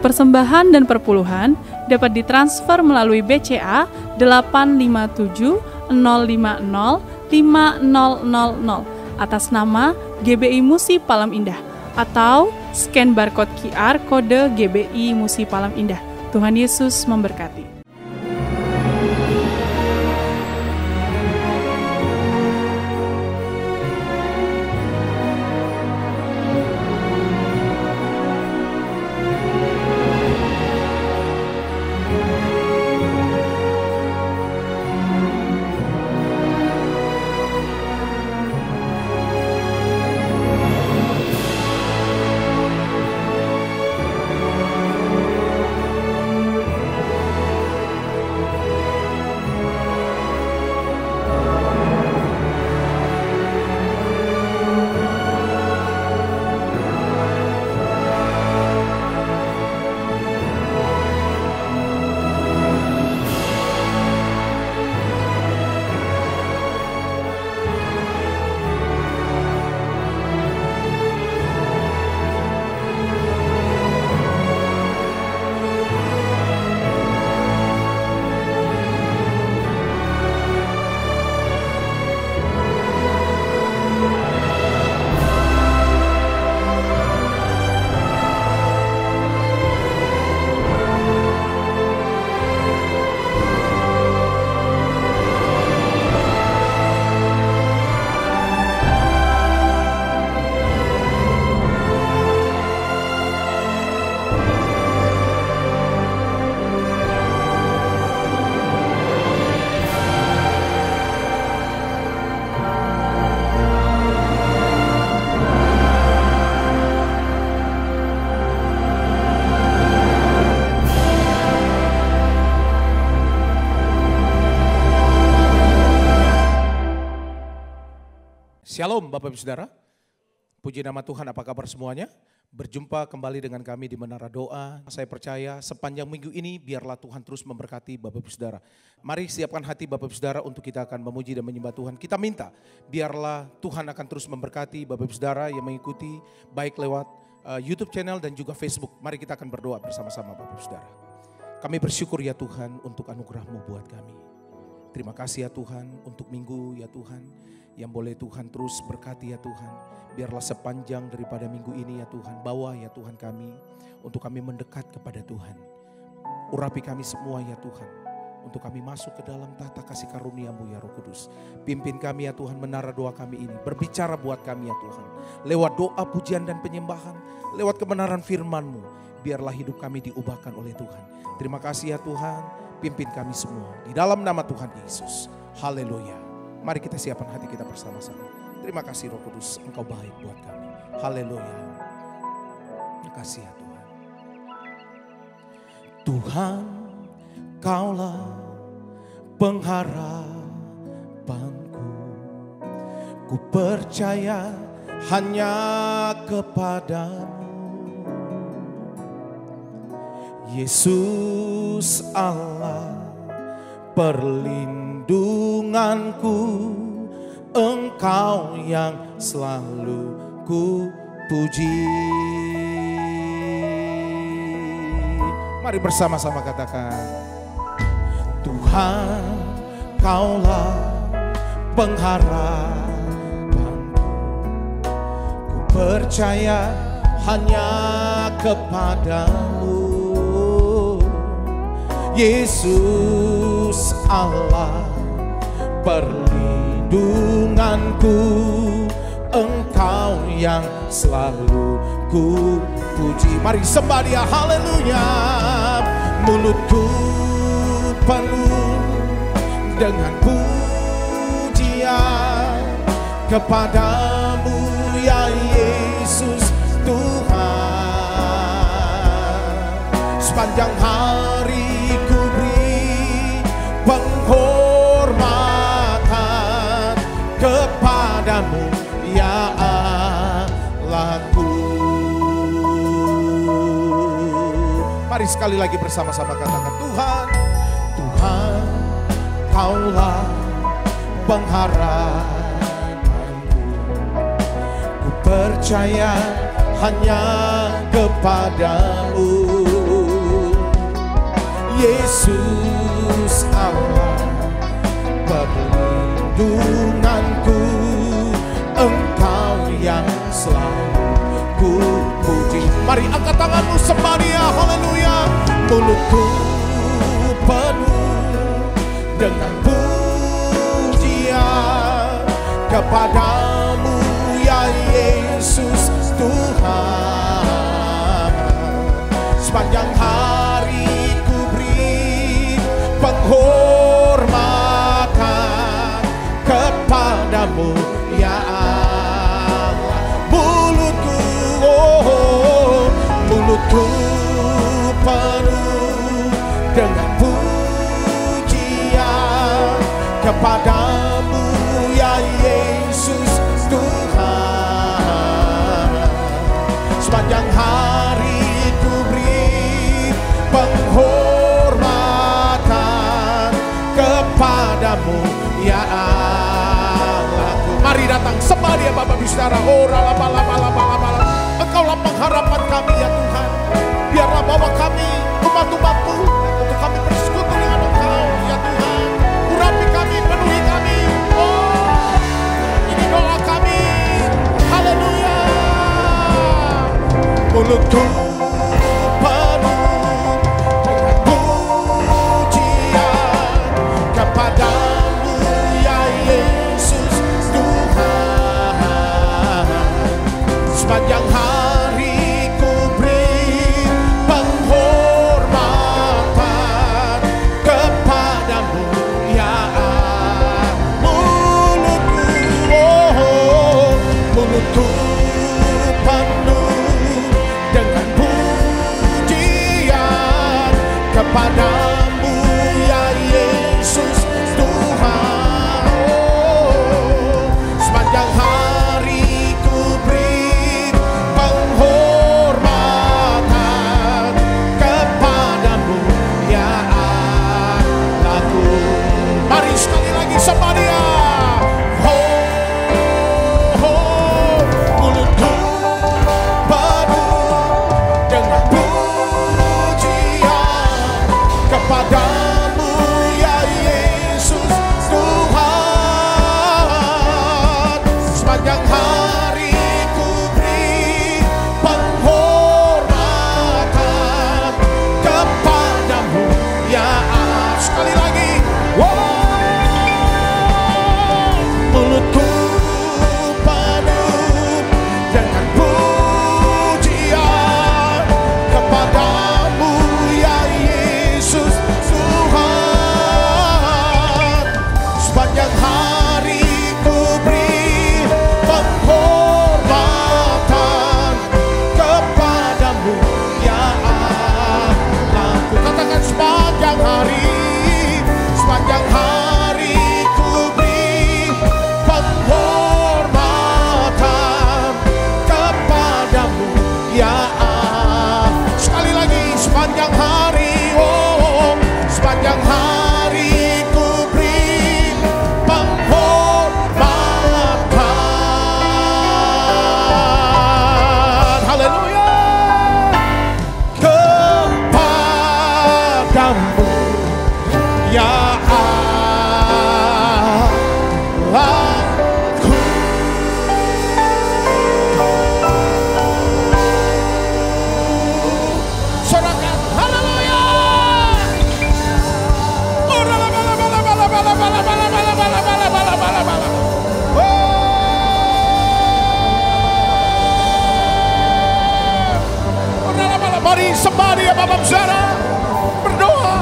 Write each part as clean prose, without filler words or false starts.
Persembahan dan perpuluhan dapat ditransfer melalui BCA 857 050 5000 atas nama GBI Musi Palam Indah atau scan barcode QR kode GBI Musi Palam Indah. Tuhan Yesus memberkati. Shalom Bapak Ibu Saudara, puji nama Tuhan, apa kabar semuanya? Berjumpa kembali dengan kami di Menara Doa. Saya percaya sepanjang minggu ini biarlah Tuhan terus memberkati Bapak Ibu Saudara. Mari siapkan hati Bapak Ibu Saudara untuk kita akan memuji dan menyembah Tuhan. Kita minta biarlah Tuhan akan terus memberkati Bapak Ibu Saudara yang mengikuti baik lewat YouTube channel dan juga Facebook. Mari kita akan berdoa bersama-sama Bapak Ibu Saudara. Kami bersyukur ya Tuhan untuk anugerah-Mu buat kami. Terima kasih ya Tuhan untuk minggu ya Tuhan. Yang boleh Tuhan terus berkati ya Tuhan. Biarlah sepanjang daripada minggu ini ya Tuhan. Bawa ya Tuhan kami untuk kami mendekat kepada Tuhan. Urapi kami semua ya Tuhan. Untuk kami masuk ke dalam tahta kasih karunia-Mu ya Roh Kudus. Pimpin kami ya Tuhan, menara doa kami ini. Berbicara buat kami ya Tuhan. Lewat doa, pujian dan penyembahan. Lewat kebenaran firman-Mu. Biarlah hidup kami diubahkan oleh Tuhan. Terima kasih ya Tuhan. Pimpin kami semua. Di dalam nama Tuhan Yesus. Haleluya. Mari kita siapkan hati kita bersama-sama. Terima kasih Roh Kudus, Engkau baik buat kami. Haleluya. Terima kasih ya Tuhan. Tuhan, Kaulah pengharapanku. Ku percaya hanya kepadamu. Yesus Allah perlindunganku, Engkau yang selalu ku puji. Mari bersama-sama katakan, Tuhan, Kaulah pengharapanku. Ku percaya hanya kepadamu. Yesus Allah perlindunganku, Engkau yang selalu ku puji. Mari sembah Dia, haleluya. Mulutku penuh dengan pujian kepadamu ya Yesus Tuhan. Sepanjang hari ku beri penghormatan kepadamu ya Allahku. Mari sekali lagi bersama-sama katakan, Tuhan, Tuhan, Kaulah pengharapanku. Ku percaya hanya kepadamu. Yesus Allah perlindunganku, Engkau yang selalu ku puji. Mari angkat tanganmu sembah Dia, haleluya. Mulutku penuh dengan pujian kepadamu ya Yesus Tuhan. Sepanjang hari ku beri penghormatan kepadamu ya Allah. Mulutku, mulutku penuh dengan pujian kepadamu ya Yesus Tuhan. Sepanjang hari ku beri penghormatan kepadamu ya Allahku. Mari datang sembah Dia Bapak Ibu Saudara. Oh Engkaulah pengharapan kami ya Tuhan. Biarlah bawa kami umat-umat-Mu untuk kami bersekutu dengan Engkau ya Tuhan. Urapi kami, penuhi kami. Oh, ini doa kami. Haleluya. Mulutku penuh dengan pujian kepadamu ya Yesus Tuhan. Sepanjang hari ku beri penghormatan kepadamu ya Allah. Mulutku penuh dengan pujian kepadamu ya Yesus Tuhan. Sepanjang hari ku beri penghormatan kepadamu ya Allahku. Mari sekali lagi sembah Dia. Mulutku penuh dengan pujian kepadamu ya Yesus Tuhan. Sepanjang hari ku beri penghormatan kepadamu ya Allah. Sekali lagi. Mulutku penuh dengan pujian kepadamu ya Yesus Tuhan. Sepanjang hari ku beri penghormatan kepadamu ya Allahku. Katakan sepanjang hari ku beri penghormatan kepadamu ya Allah. Sekali lagi sepanjang hari, sepanjang hari ku beri penghormatan. Haleluya. Kepadamu ya Allahku. Sorakan haleluya. Mari sembah Dia Bapak Saudara. Berdoa.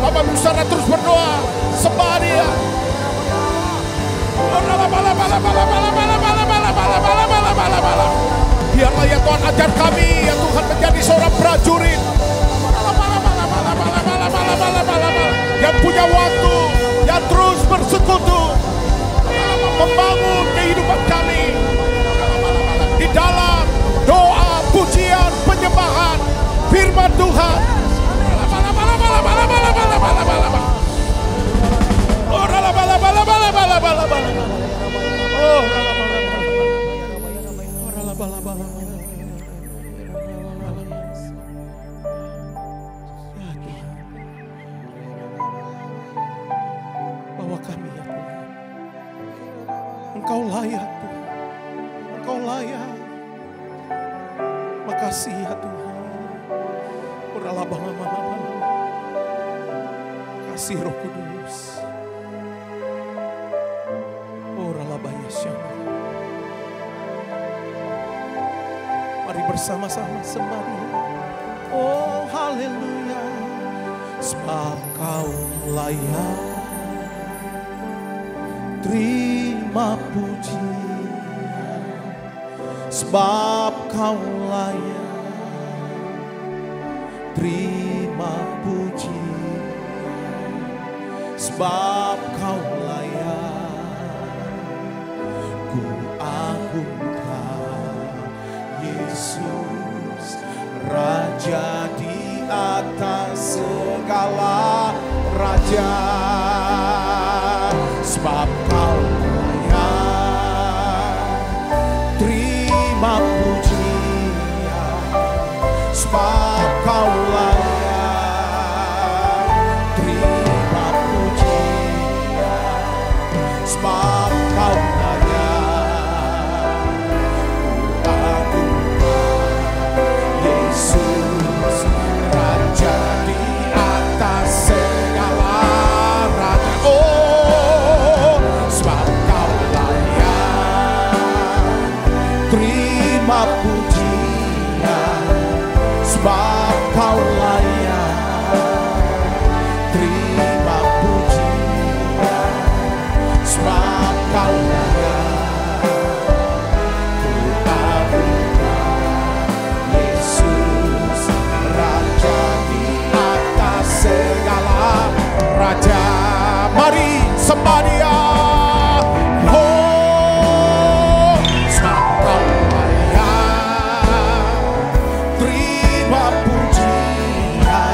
Bapak Saudara terus berdoa. Sembah Dia. Biarlah ya Tuhan ajar kami ya Tuhan menjadi seorang prajurit yang punya waktu, yang terus bersekutu membangun kehidupan kami di dalam doa, pujian, penyembahan firman Tuhan. Engkau layak Tuhan, Engkau layak. Makasih ya Tuhan. Kasih Roh Kudus. Mari bersama-sama sembah Dia. Oh haleluya. Sebab Kau layak terima pujian. Sebab Kau layak terima pujian. Sebab Kau layak ku agungkan Yesus, Raja di atas segala raja. Sebab Kau layak terima pujian. Sebab Kau layak terima pujian. Sebab Kau layak ku agungkan Yesus, Raja di atas segala raja. Oh, sebab Kau layak terima pujian. Sebab Kau layak terima pujian. Sebab Kau layak ku agungkan Yesus, Raja di atas segala raja. Mari sembah Dia. Oh, sebab Kau layak terima pujian.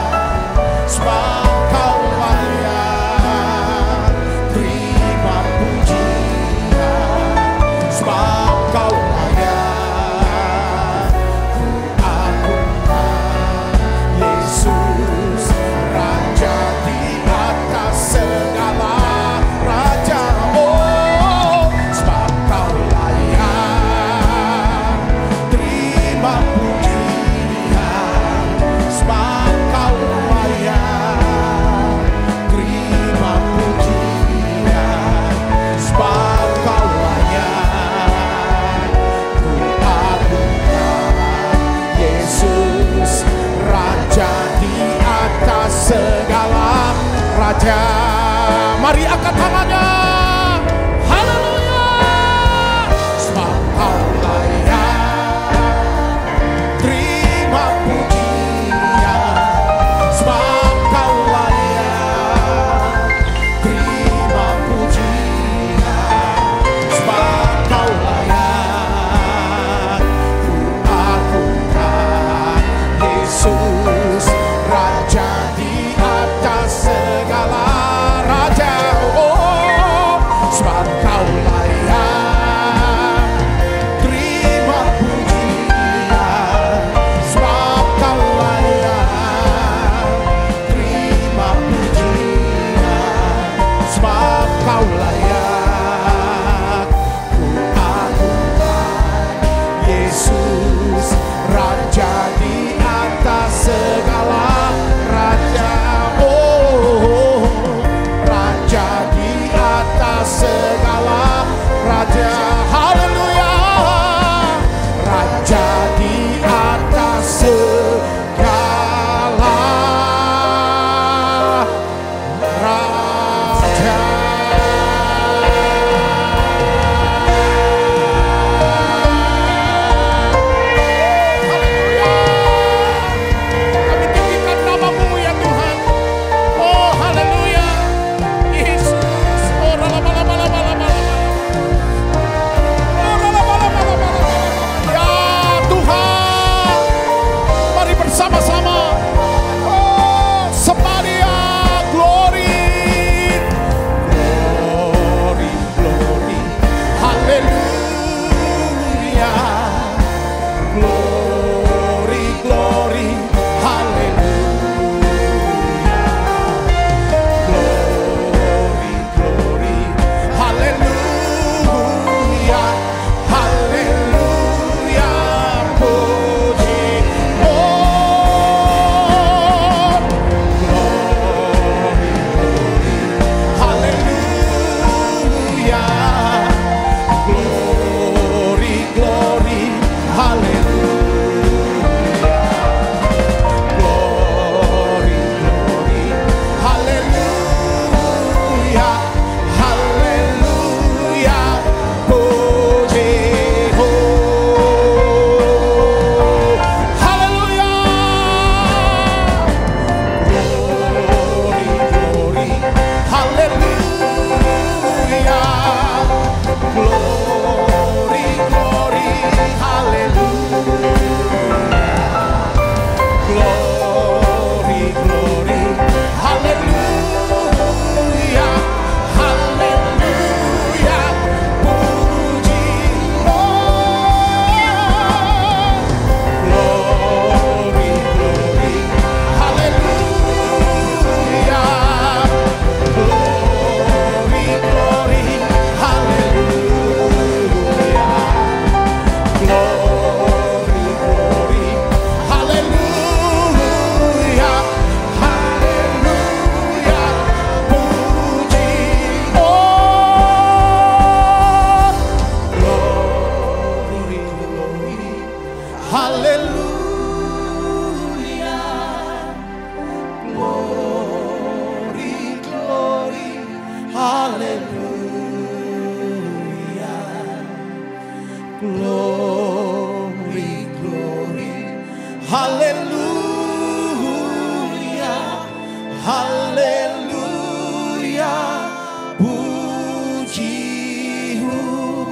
Sebab Kau layak terima pujian. Sebab Kau layak ku agungkan Yesus, Raja di atas segala raja. Oh, sebab Kau layak terima pujian. Sebab Kau layak terima pujian. Sebab Kau layak ku agungkan Yesus, Raja di atas segala raja. Mari angkat tangannya. Haleluya. Sebab Kau layak terima pujian. Sebab Kau layak terima pujian. Sebab Kau layak ku agungkan Yesus, Raja di atas segala raja. Oh, sebab Kau layak terima pujian. Sebab Kau layak terima pujian. Sebab Kau layak ku agungkan Yesus, Raja di atas segala raja. Oh,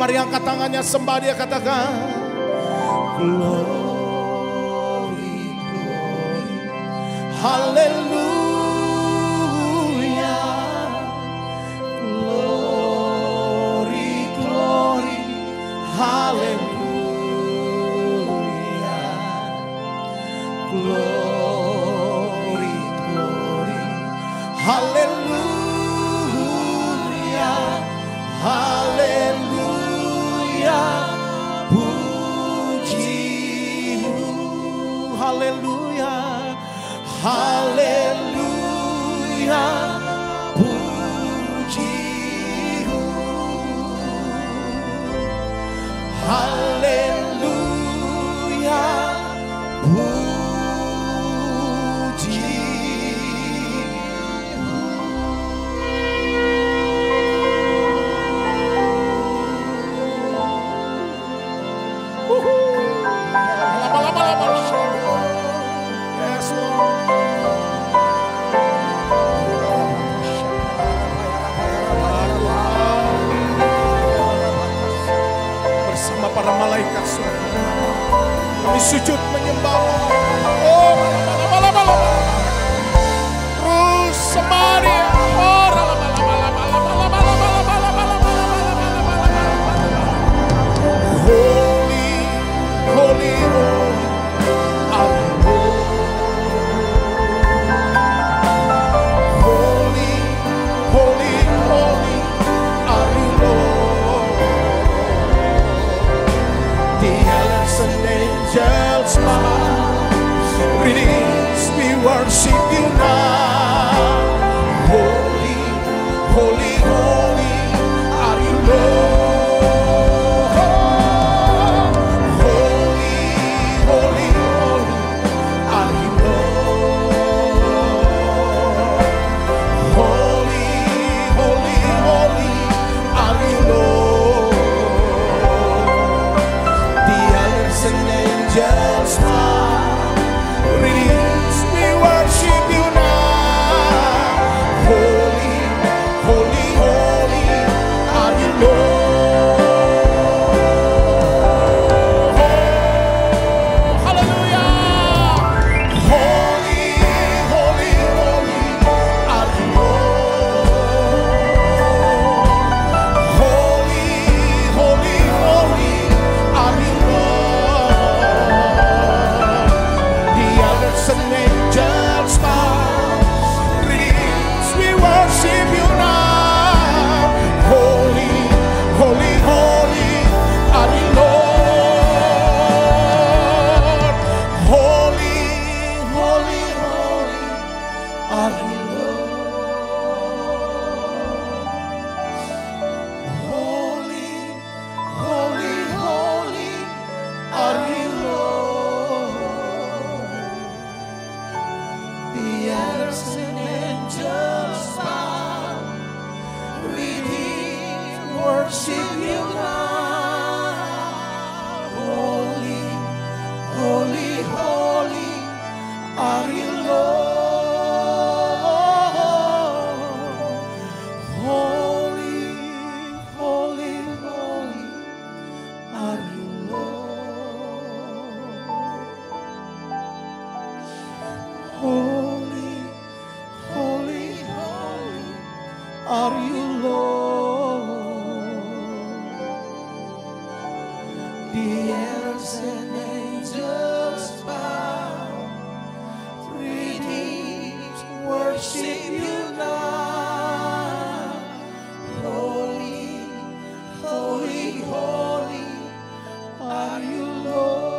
Mari angkat tangannya, sembah dia, katakan glory, glory, haleluya, glory, glory, haleluya, glory, glory, haleluya, haleluya, pujimu, haleluya, haleluya, pujimu, haleluya, yes, bersama para malaikat surga kami sujud menyembah. Oh, terus semari. Oh, holy, holy, holy are you, Lord. Holy, holy, holy are you, Lord. The elders and angels bow, greetings, we worship you now. Holy, holy, holy are you, Lord. Holy, holy, holy are you, Lord. Holy, holy, holy are you, Lord. The elders and angels bow, greetings, we worship you now. Holy, holy, holy are you, Lord. Hallelujah. Holy, holy, holy are you, Lord. Holy, holy, holy are you, Lord. The elders and angels bow, greetings, we worship you now. Holy, holy, holy are you, Lord. Holy, holy, holy are you, Lord. Holy, holy, holy are you, Lord. The elders and angels bow, greetings, worship you now. Holy, holy, holy are you, Lord. Holy, holy, holy are you, Lord. Holy, holy, holy are you, Lord. The elders and angels bow, greetings, worship you now. Holy, holy, holy are you, Lord.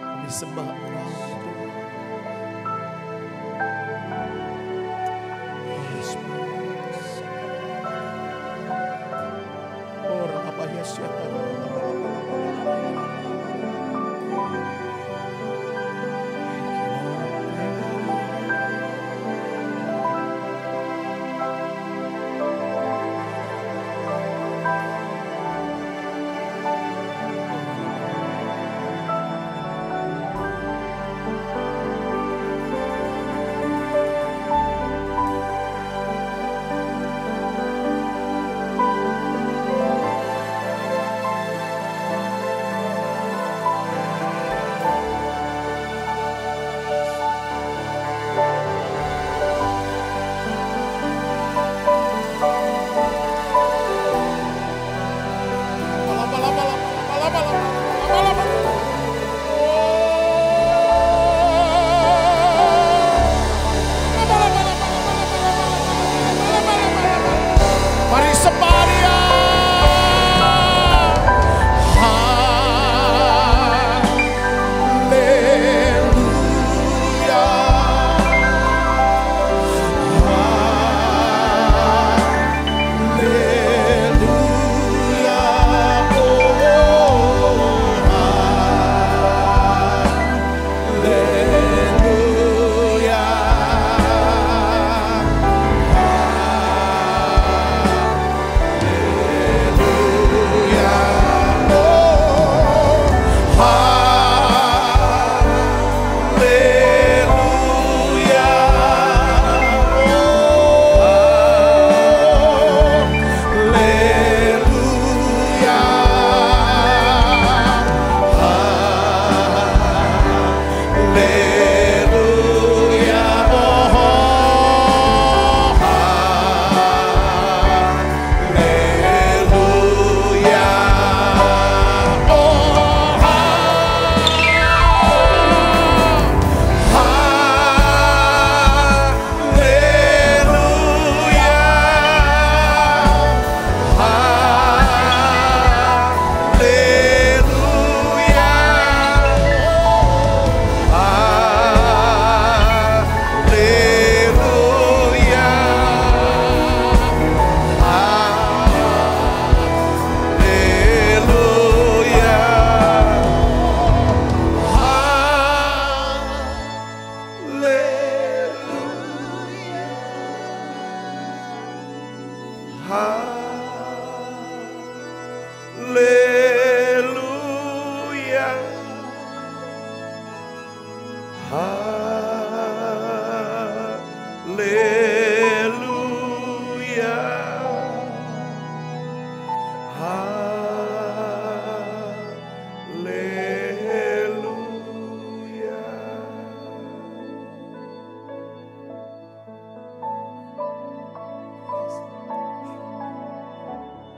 Kami sembah Engkau, Tuhan. Oh, Rabaya siapa?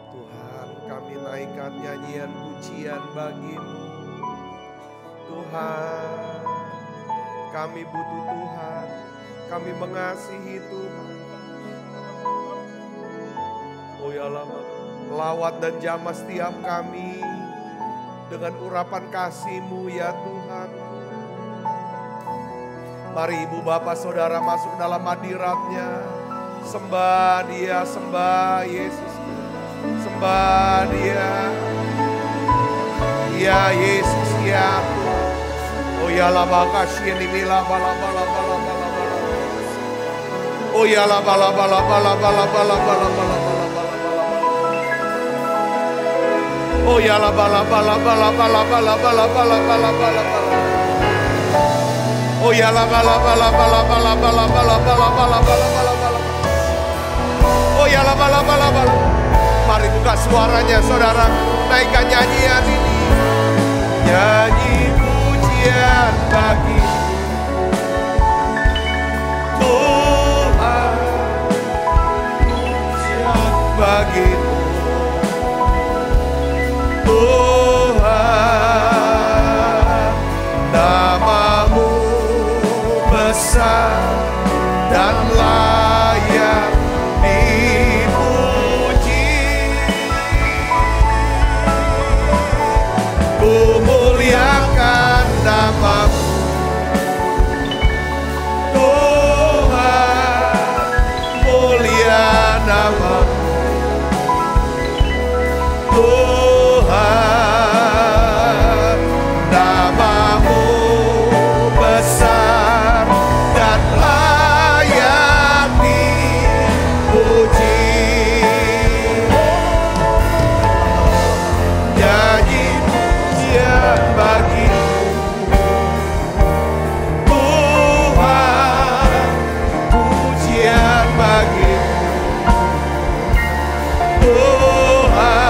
Tuhan, kami naikkan nyanyian pujian bagi-Mu. Tuhan, kami butuh Tuhan, kami mengasihi Tuhan. Oh ya Allah, lawat dan jamah setiap kami dengan urapan kasih-Mu ya Tuhan. Mari Ibu Bapak Saudara masuk dalam hadirat-Nya. Sembah Dia, sembah Yesus. Sembah Dia. Ya Yesus, ya Tuhan. Oh ya la bakasih ini mila bala bala bala bala bala. Oh ya la bala bala bala bala bala bala bala bala bala. Oh ya la bala bala bala bala bala bala bala bala bala bala. Oh ya la bala bala bala bala bala bala bala bala bala bala bala. Oh ya la bala bala bala. Mari buka suaranya saudara, naikkan nyanyian ini. Nyanyi pujian bagi Tuhan, pujian bagi Tuhan, nama-Mu besar dan layak dipuji. Ku muliakan nama-Mu Tuhan, mulia nama-Mu Tuhan, nama-Mu besar dan layak dipuji. Nyanyi pujian bagi Tuhan, pujian bagi Tuhan,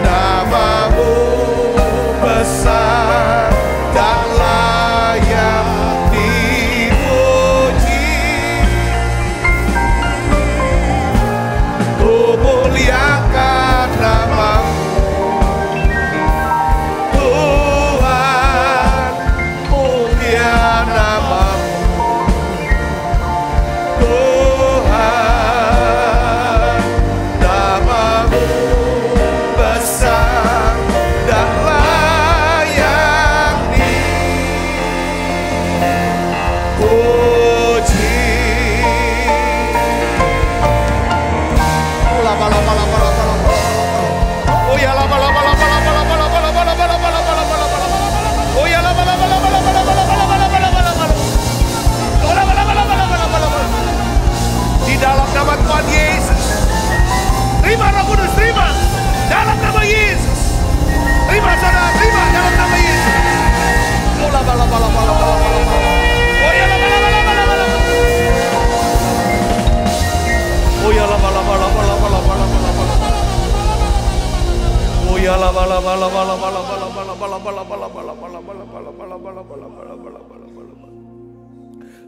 nama-Mu besar dan layak dipuji. Ku muliakan nama-Mu Tuhan, mulia nama-Mu Tuhan, nama-Mu besar dan layak dipuji. Lama lama lama lama lama. Oh ya lama lama lama lama lama lama lama lama lama lama lama lama. Oh ya lama lama lama lama lama lama lama lama lama lama. Oh lama lama lama lama lama lama. Di dalam nama Tuhan Yesus, terima Roh Kudus, terima dalam nama Yesus. Terima saudara, terima dalam nama Yesus. Oh lama lama lama lama lama lama. Oh ya lama lama lama lama lama. Oh ya lama lama lama lama lama lama lama. Oh ya lama lama lama lama lama lama lama lama lama lama lama lama lama lama lama lama lama.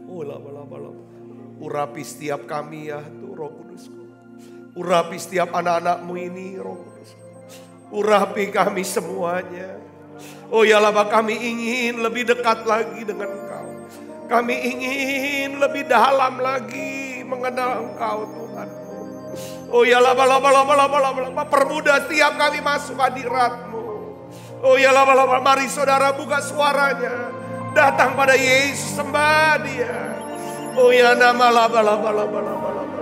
Oh lama lama lama. Urapi setiap kami ya Tuh Roh Kudus. Urapi setiap anak-anak-Mu ini Roh Kudus. Urapi kami semuanya. Oh ya lama kami ingin lebih dekat lagi dengan Engkau. Kami ingin lebih dalam lagi mengenal Engkau Tuhan. Oh ya lama lama lama lama lama lama. Permudah setiap kami masuk hadirat-Mu. Oh ya lama lama. Mari saudara buka suaranya. Datang pada Yesus, sembah Dia. Oh ya nama lama lama lama lama lama.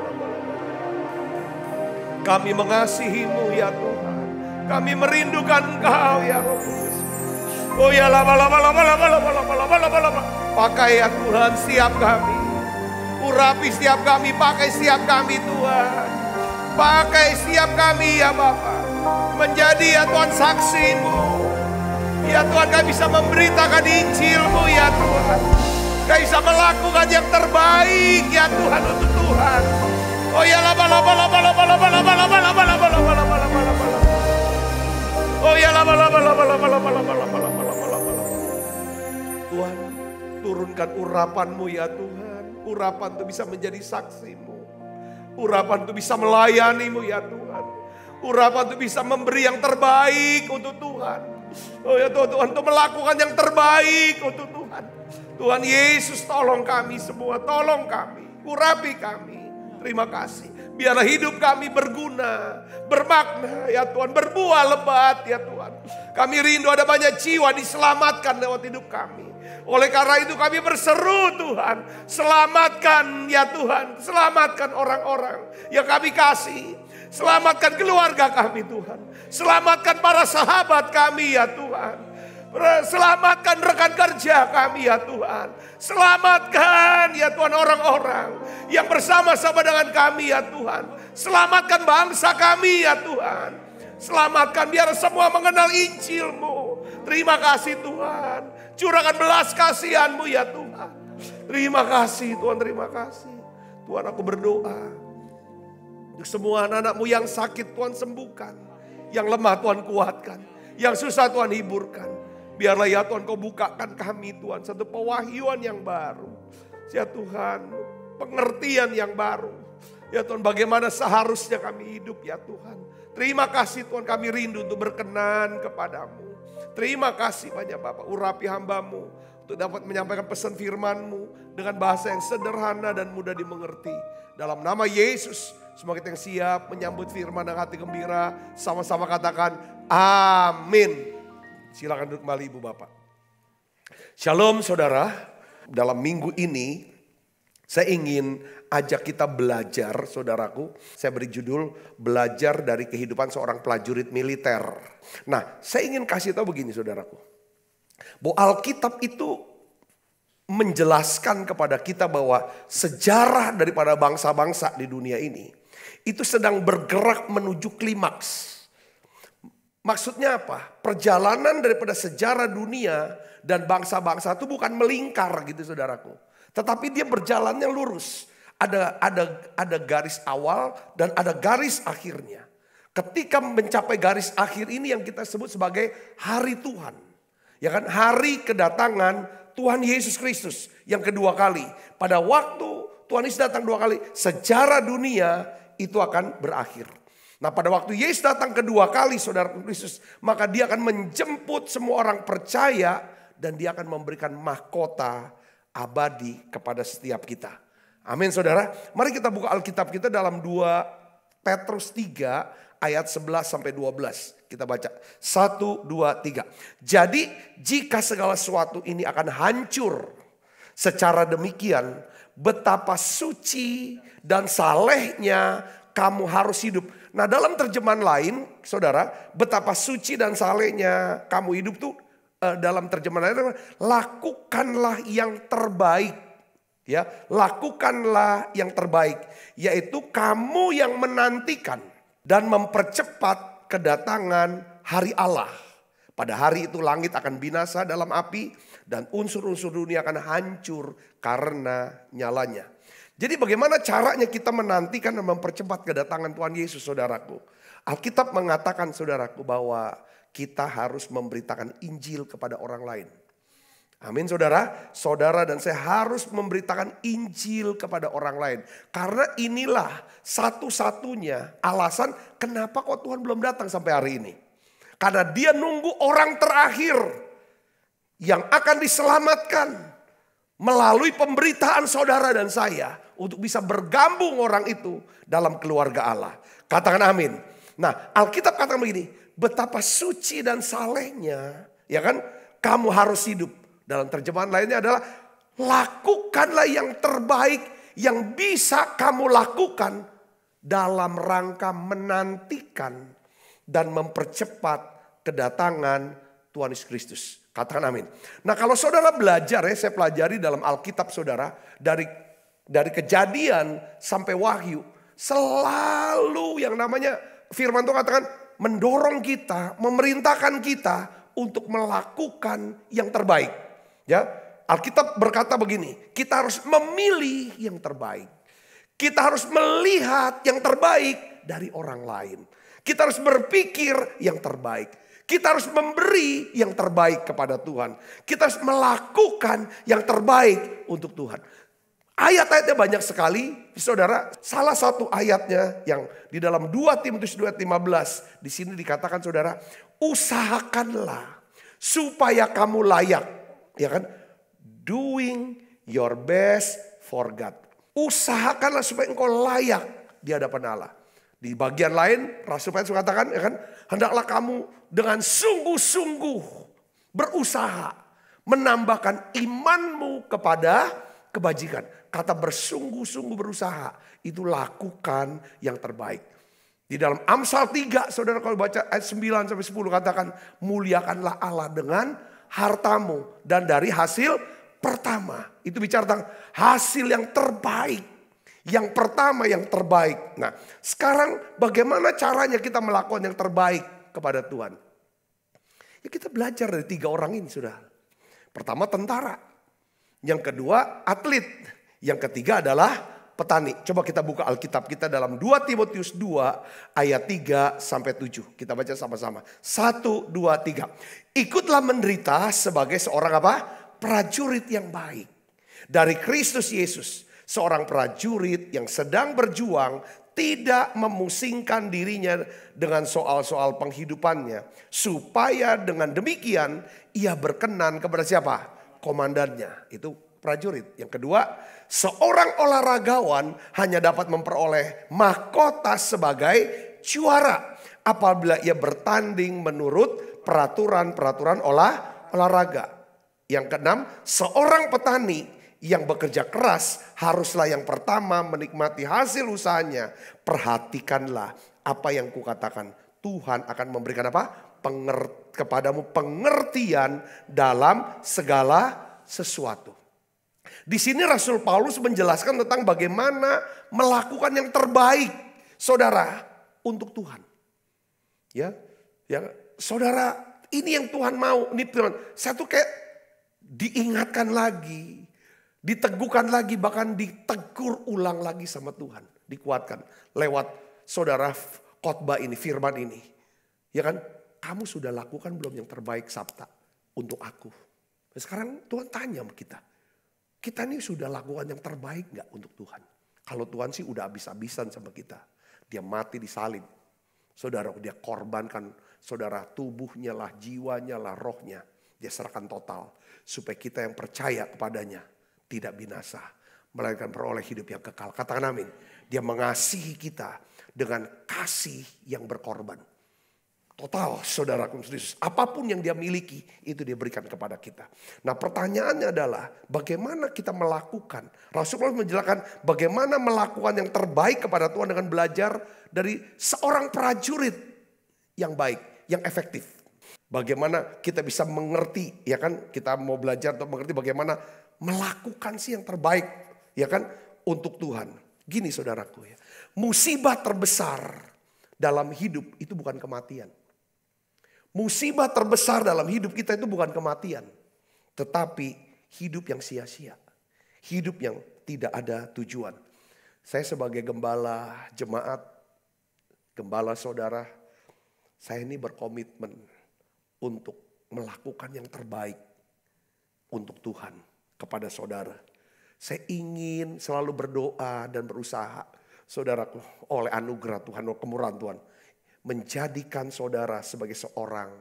Kami mengasihi-Mu ya Tuhan. Kami merindukan Engkau ya Roh Kudus. Oh ya lama lama lama lama lama lama lama lama lama. Pakai ya Tuhan setiap kami. Urapi setiap kami, pakai setiap kami Tuhan. Pakai setiap kami ya Bapa. Menjadi ya Tuhan saksi-Mu. Ya Tuhan kami bisa memberitakan Injil-Mu ya Tuhan. Kami bisa melakukan yang terbaik ya Tuhan untuk Tuhan. Oh ya laba. Oh ya laba. Tuhan, turunkan urapan-Mu ya Tuhan. Urapan itu bisa menjadi saksi-Mu. Urapan itu bisa melayani-Mu ya Tuhan. Urapan itu bisa memberi yang terbaik untuk Tuhan. Oh ya Tuhan, untuk melakukan yang terbaik untuk Tuhan. Tuhan Yesus, tolong kami semua, tolong kami, urapi kami. Terima kasih. Biarlah hidup kami berguna, bermakna ya Tuhan, berbuah lebat ya Tuhan. Kami rindu ada banyak jiwa diselamatkan lewat hidup kami. Oleh karena itu kami berseru Tuhan, selamatkan ya Tuhan, selamatkan orang-orang yang kami kasih. Selamatkan keluarga kami Tuhan. Selamatkan para sahabat kami ya Tuhan. Selamatkan rekan kerja kami ya Tuhan. Selamatkan ya Tuhan orang-orang yang bersama-sama dengan kami ya Tuhan. Selamatkan bangsa kami ya Tuhan. Selamatkan biar semua mengenal Injil-Mu. Terima kasih Tuhan. Curahkan belas kasihan-Mu ya Tuhan. Terima kasih Tuhan, terima kasih. Tuhan, aku berdoa untuk semua anak-anak-Mu yang sakit Tuhan sembuhkan. Yang lemah Tuhan kuatkan. Yang susah Tuhan hiburkan. Biarlah ya Tuhan Kau bukakan kami Tuhan satu pewahyuan yang baru. Ya Tuhan, pengertian yang baru. Ya Tuhan, bagaimana seharusnya kami hidup ya Tuhan. Terima kasih Tuhan, kami rindu untuk berkenan kepadamu. Terima kasih banyak Bapak, urapi hamba-Mu untuk dapat menyampaikan pesan firman-Mu dengan bahasa yang sederhana dan mudah dimengerti. Dalam nama Yesus, semua kita yang siap menyambut firman dengan hati gembira, sama-sama katakan amin. Silakan duduk kembali Ibu Bapak. Shalom saudara, dalam minggu ini saya ingin ajak kita belajar saudaraku. Saya beri judul belajar dari kehidupan seorang prajurit militer. Nah, saya ingin kasih tahu begini saudaraku. Bahwa Alkitab itu menjelaskan kepada kita bahwa sejarah daripada bangsa-bangsa di dunia ini itu sedang bergerak menuju klimaks. Maksudnya apa? Perjalanan daripada sejarah dunia dan bangsa-bangsa itu bukan melingkar gitu saudaraku. Tetapi dia berjalannya lurus. Ada garis awal dan ada garis akhirnya. Ketika mencapai garis akhir ini yang kita sebut sebagai hari Tuhan. Ya kan, hari kedatangan Tuhan Yesus Kristus yang kedua kali. Pada waktu Tuhan Yesus datang dua kali, sejarah dunia itu akan berakhir. Nah pada waktu Yesus datang kedua kali saudara Kristus, maka dia akan menjemput semua orang percaya dan dia akan memberikan mahkota abadi kepada setiap kita. Amin saudara. Mari kita buka Alkitab kita dalam 2 Petrus 3 ayat 11 sampai 12. Kita baca 1, 2, 3. Jadi jika segala sesuatu ini akan hancur secara demikian, betapa suci dan salehnya kamu harus hidup. Nah dalam terjemahan lain saudara, betapa suci dan salehnya kamu hidup tuh dalam terjemahan lain, lakukanlah yang terbaik. Ya, lakukanlah yang terbaik, yaitu kamu yang menantikan dan mempercepat kedatangan hari Allah. Pada hari itu langit akan binasa dalam api dan unsur-unsur dunia akan hancur karena nyalanya. Jadi bagaimana caranya kita menantikan dan mempercepat kedatangan Tuhan Yesus saudaraku. Alkitab mengatakan saudaraku bahwa kita harus memberitakan Injil kepada orang lain. Amin saudara. Saudara dan saya harus memberitakan Injil kepada orang lain. Karena inilah satu-satunya alasan kenapa kok Tuhan belum datang sampai hari ini. Karena dia nunggu orang terakhir yang akan diselamatkan melalui pemberitaan saudara dan saya. Untuk bisa bergabung orang itu dalam keluarga Allah. Katakan amin. Nah Alkitab katakan begini. Betapa suci dan salehnya. Ya kan. Kamu harus hidup. Dalam terjemahan lainnya adalah. Lakukanlah yang terbaik. Yang bisa kamu lakukan. Dalam rangka menantikan. Dan mempercepat kedatangan Tuhan Yesus Kristus. Katakan amin. Nah kalau saudara belajar ya. Saya pelajari dalam Alkitab saudara. Dari Kejadian sampai Wahyu. Selalu yang namanya firman Tuhan katakan mendorong kita, memerintahkan kita untuk melakukan yang terbaik. Ya, Alkitab berkata begini, kita harus memilih yang terbaik. Kita harus melihat yang terbaik dari orang lain. Kita harus berpikir yang terbaik. Kita harus memberi yang terbaik kepada Tuhan. Kita harus melakukan yang terbaik untuk Tuhan. Ayat-ayatnya banyak sekali, saudara. Salah satu ayatnya yang di dalam 2 Timotius 2:15. Di sini dikatakan, saudara, usahakanlah supaya kamu layak. Ya kan? Doing your best for God. Usahakanlah supaya engkau layak di hadapan Allah. Di bagian lain, Rasul Petrus mengatakan, ya kan, hendaklah kamu dengan sungguh-sungguh berusaha menambahkan imanmu kepada kebajikan. Kata bersungguh-sungguh berusaha, itu lakukan yang terbaik. Di dalam Amsal 3, saudara kalau baca ayat 9-10 katakan, muliakanlah Allah dengan hartamu dan dari hasil pertama. Itu bicara tentang hasil yang terbaik. Yang pertama yang terbaik. Nah, sekarang bagaimana caranya kita melakukan yang terbaik kepada Tuhan? Ya, kita belajar dari 3 orang ini, sudah. Pertama tentara. Yang kedua atlet. Yang ketiga adalah petani. Coba kita buka Alkitab kita dalam 2 Timotius 2 ayat 3 sampai 7. Kita baca sama-sama. 1, 2, 3. Ikutlah menderita sebagai seorang apa? Prajurit yang baik. Dari Kristus Yesus. Seorang prajurit yang sedang berjuang tidak memusingkan dirinya dengan soal-soal penghidupannya. Supaya dengan demikian ia berkenan kepada siapa? Komandannya. Itu prajurit. Yang kedua, seorang olahragawan hanya dapat memperoleh mahkota sebagai juara apabila ia bertanding menurut peraturan-peraturan olahraga. Yang keenam, seorang petani yang bekerja keras haruslah yang pertama menikmati hasil usahanya. Perhatikanlah apa yang kukatakan. Tuhan akan memberikan apa? Kepadamu pengertian dalam segala sesuatu. Di sini Rasul Paulus menjelaskan tentang bagaimana melakukan yang terbaik, saudara, untuk Tuhan. Ya, saudara, ini yang Tuhan mau. Ini Tuhan. Saya tuh kayak diingatkan lagi. Diteguhkan lagi, bahkan ditegur ulang lagi sama Tuhan. Dikuatkan lewat saudara khotbah ini, firman ini. Ya kan, kamu sudah lakukan belum yang terbaik Sabta untuk aku? Nah, sekarang Tuhan tanya sama kita. Kita ini sudah lakukan yang terbaik gak untuk Tuhan? Kalau Tuhan sih udah habis-habisan sama kita. Dia mati di salib. Saudara, dia korbankan saudara tubuhnya lah, jiwanya lah, rohnya. Dia serahkan total. Supaya kita yang percaya kepadanya tidak binasa, melainkan peroleh hidup yang kekal. Katakan amin. Dia mengasihi kita dengan kasih yang berkorban. Total, saudaraku. Apapun yang dia miliki, itu dia berikan kepada kita. Nah, pertanyaannya adalah bagaimana kita melakukan. Rasulullah menjelaskan bagaimana melakukan yang terbaik kepada Tuhan dengan belajar dari seorang prajurit yang baik, yang efektif. Bagaimana kita bisa mengerti, ya kan? Kita mau belajar untuk mengerti bagaimana melakukan sih yang terbaik, ya kan, untuk Tuhan. Gini saudaraku ya, musibah terbesar dalam hidup itu bukan kematian. Musibah terbesar dalam hidup kita itu bukan kematian, tetapi hidup yang sia-sia, hidup yang tidak ada tujuan. Saya sebagai gembala jemaat, gembala saudara, saya ini berkomitmen untuk melakukan yang terbaik untuk Tuhan. Kepada saudara, saya ingin selalu berdoa dan berusaha, saudaraku, oleh anugerah Tuhan, oleh kemurahan Tuhan, menjadikan saudara sebagai seorang.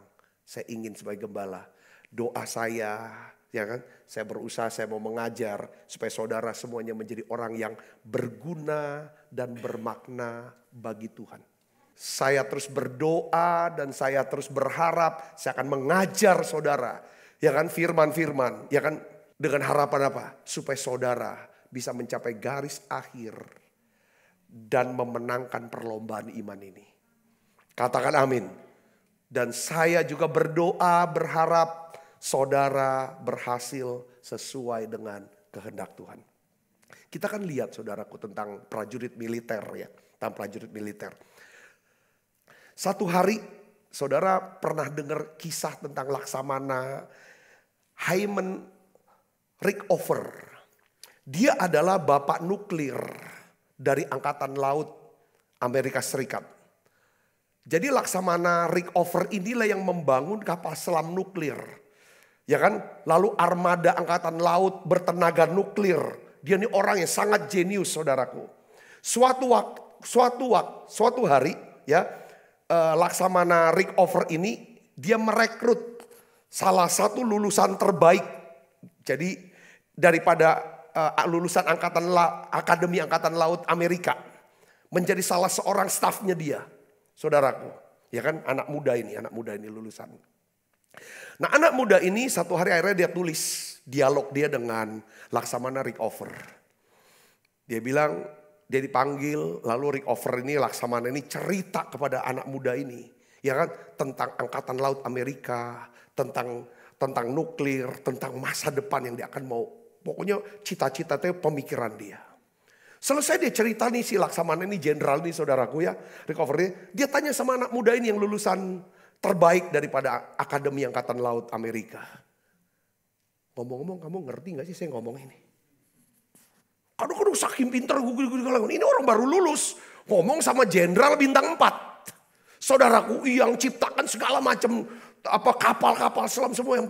Saya ingin sebagai gembala, doa saya, ya kan, saya berusaha, saya mau mengajar supaya saudara semuanya menjadi orang yang berguna dan bermakna bagi Tuhan. Saya terus berdoa dan saya terus berharap saya akan mengajar saudara, ya kan, firman-firman, ya kan. Dengan harapan apa? Supaya saudara bisa mencapai garis akhir dan memenangkan perlombaan iman ini. Katakan amin. Dan saya juga berdoa, berharap saudara berhasil sesuai dengan kehendak Tuhan. Kita kan lihat saudaraku tentang prajurit militer ya. Tentang prajurit militer. Satu hari saudara pernah dengar kisah tentang Laksamana Haemen Rickover. Dia adalah bapak nuklir dari Angkatan Laut Amerika Serikat. Jadi Laksamana Rickover inilah yang membangun kapal selam nuklir. Ya kan? Lalu armada Angkatan Laut bertenaga nuklir. Dia ini orang yang sangat jenius, saudaraku. Suatu hari ya, Laksamana Rickover ini dia merekrut salah satu lulusan terbaik. Jadi daripada lulusan Akademi Angkatan Laut Amerika menjadi salah seorang stafnya dia, saudaraku. Ya kan, anak muda ini lulusan. Nah, anak muda ini satu hari akhirnya dia tulis dialog dia dengan Laksamana Rickover. Dia bilang, dia dipanggil, lalu Rickover ini, Laksamana ini cerita kepada anak muda ini, ya kan, tentang Angkatan Laut Amerika, tentang nuklir, tentang masa depan yang dia akan mau. Pokoknya cita-cita itu pemikiran dia. Selesai dia cerita nih, si Laksamana ini, jenderal nih saudaraku ya, Rickover ini, dia tanya sama anak muda ini yang lulusan terbaik daripada Akademi Angkatan Laut Amerika. Ngomong-ngomong, kamu ngerti gak sih saya ngomong ini? Aduh saking pintar gue. Ini orang baru lulus. Ngomong sama jenderal bintang 4. Saudaraku yang ciptakan segala macam kapal-kapal selam semua yang